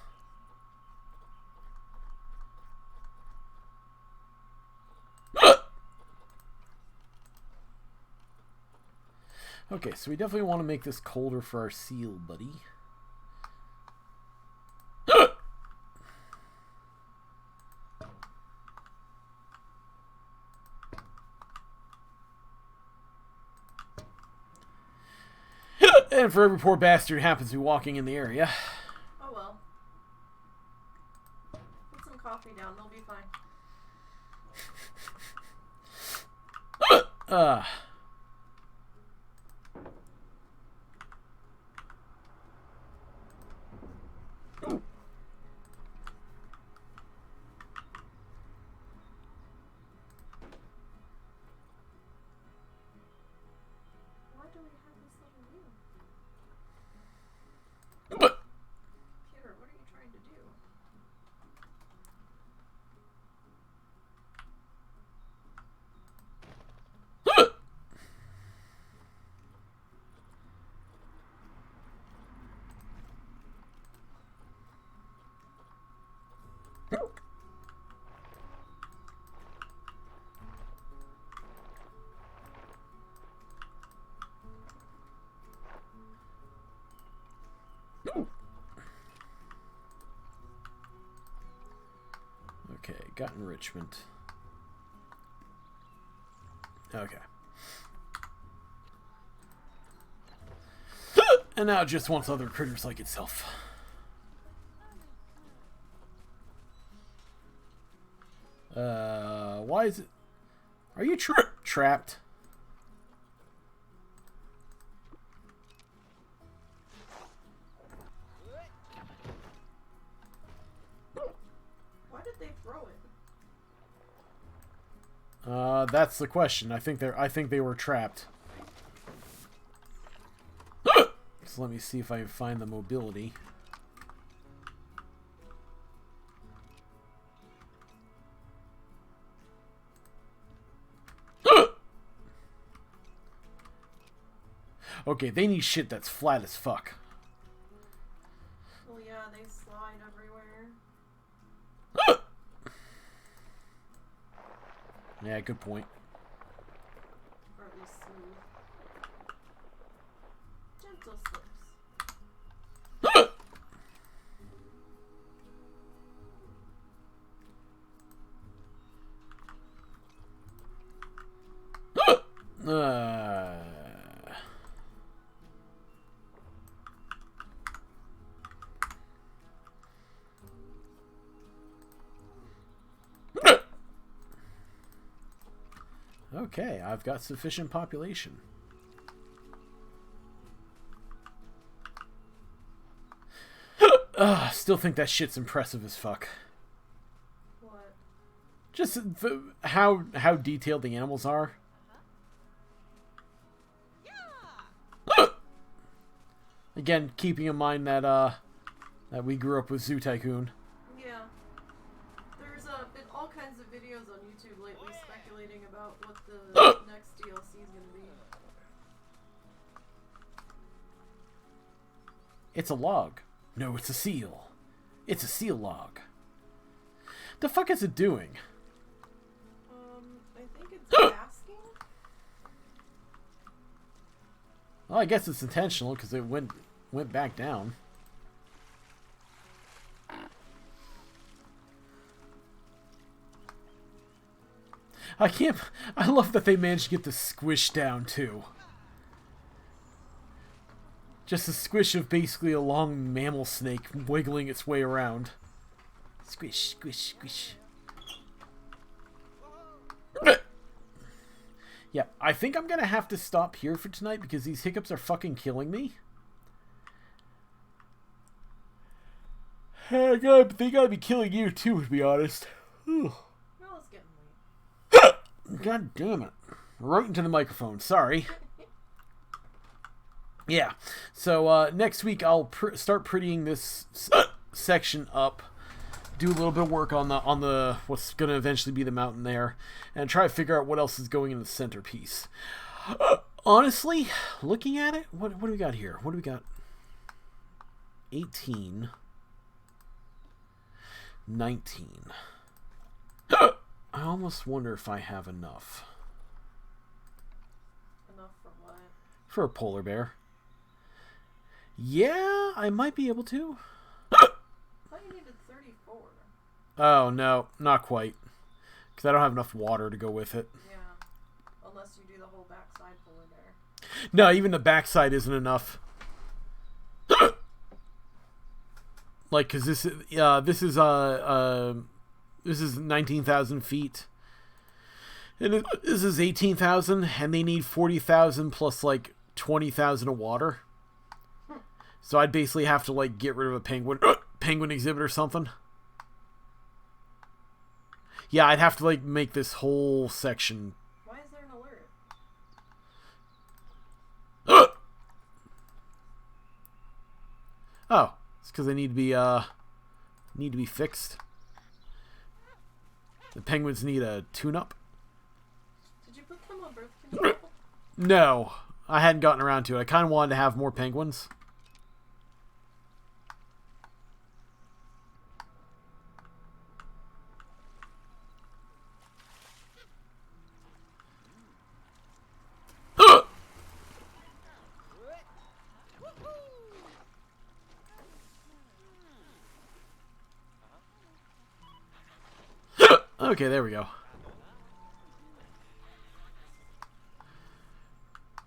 Okay, so we definitely want to make this colder for our seal, buddy. And for every poor bastard who happens to be walking in the area. Oh well. Put some coffee down, they'll be fine. Okay, got enrichment. Okay. And now it just wants other critters like itself. Why is it... Are you trapped? Why did they throw it? That's the question. I think they were trapped. So let me see if I can find the mobility. Okay, they need shit that's flat as fuck. Well, yeah, they slide everywhere. Yeah, good point. Or at least smooth. Gentle slips. Okay, I've got sufficient population. Still think that shit's impressive as fuck. What? Just how detailed the animals are. Again, keeping in mind that that we grew up with Zoo Tycoon. Yeah. There's been all kinds of videos on YouTube lately speculating about what the next DLC is gonna be. It's a log. No, it's a seal. It's a seal log. The fuck is it doing? I think it's basking. Well, I guess it's intentional because it went back down. I love that they managed to get the squish down too. Just a squish of basically a long mammal snake wiggling its way around. Squish, squish, squish. Yeah, I think I'm gonna have to stop here for tonight because these hiccups are fucking killing me. They gotta be killing you too, to be honest. Whew. Well, it's getting late. God damn it. Right into the microphone, sorry. Yeah, so next week I'll start prettying this section up, do a little bit of work on the what's going to eventually be the mountain there, and try to figure out what else is going in the centerpiece. Honestly, looking at it, what do we got here? What do we got? 18, 19. I almost wonder if I have enough. Enough for what? For a polar bear. Yeah, I might be able to. I thought you needed 34. Oh, no, not quite. Because I don't have enough water to go with it. Yeah. Unless you do the whole backside polar bear. No, even the backside isn't enough. Like, cause this is 19,000 feet, and this is 18,000, and they need 40,000 plus like 20,000 of water. So I'd basically have to like get rid of a penguin exhibit or something. Yeah, I'd have to like make this whole section. Why is there an alert? Oh, it's because they need to be fixed. The penguins need a tune-up. Did you put them on birth control? No, I hadn't gotten around to it. I kind of wanted to have more penguins. Okay, there we go.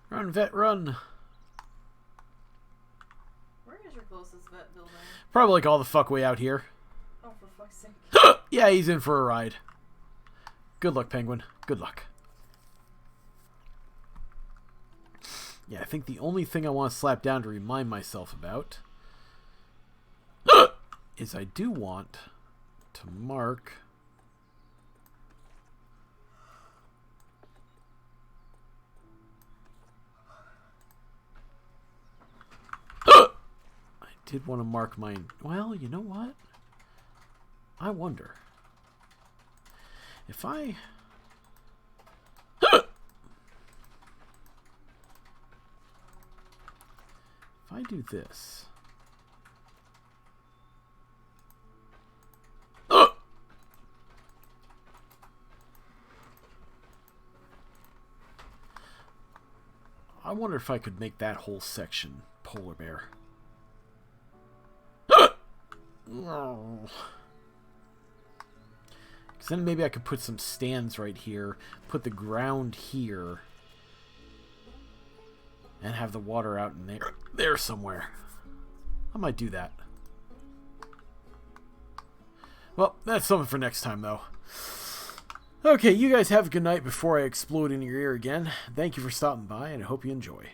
Run, vet, run. Where is your closest vet building? Probably like all the fuck way out here. Oh, for fuck's sake. Yeah, he's in for a ride. Good luck, penguin. Good luck. Yeah, I think the only thing I want to slap down to remind myself about is I do want to mark... I did want to mark mine. Well, you know what? I wonder if I do this. I wonder if I could make that whole section polar bear. Because then maybe I could put some stands right here, put the ground here, and have the water out in there somewhere. I might do that. Well, that's something for next time, though. Okay, you guys have a good night before I explode in your ear again. Thank you for stopping by, and I hope you enjoy.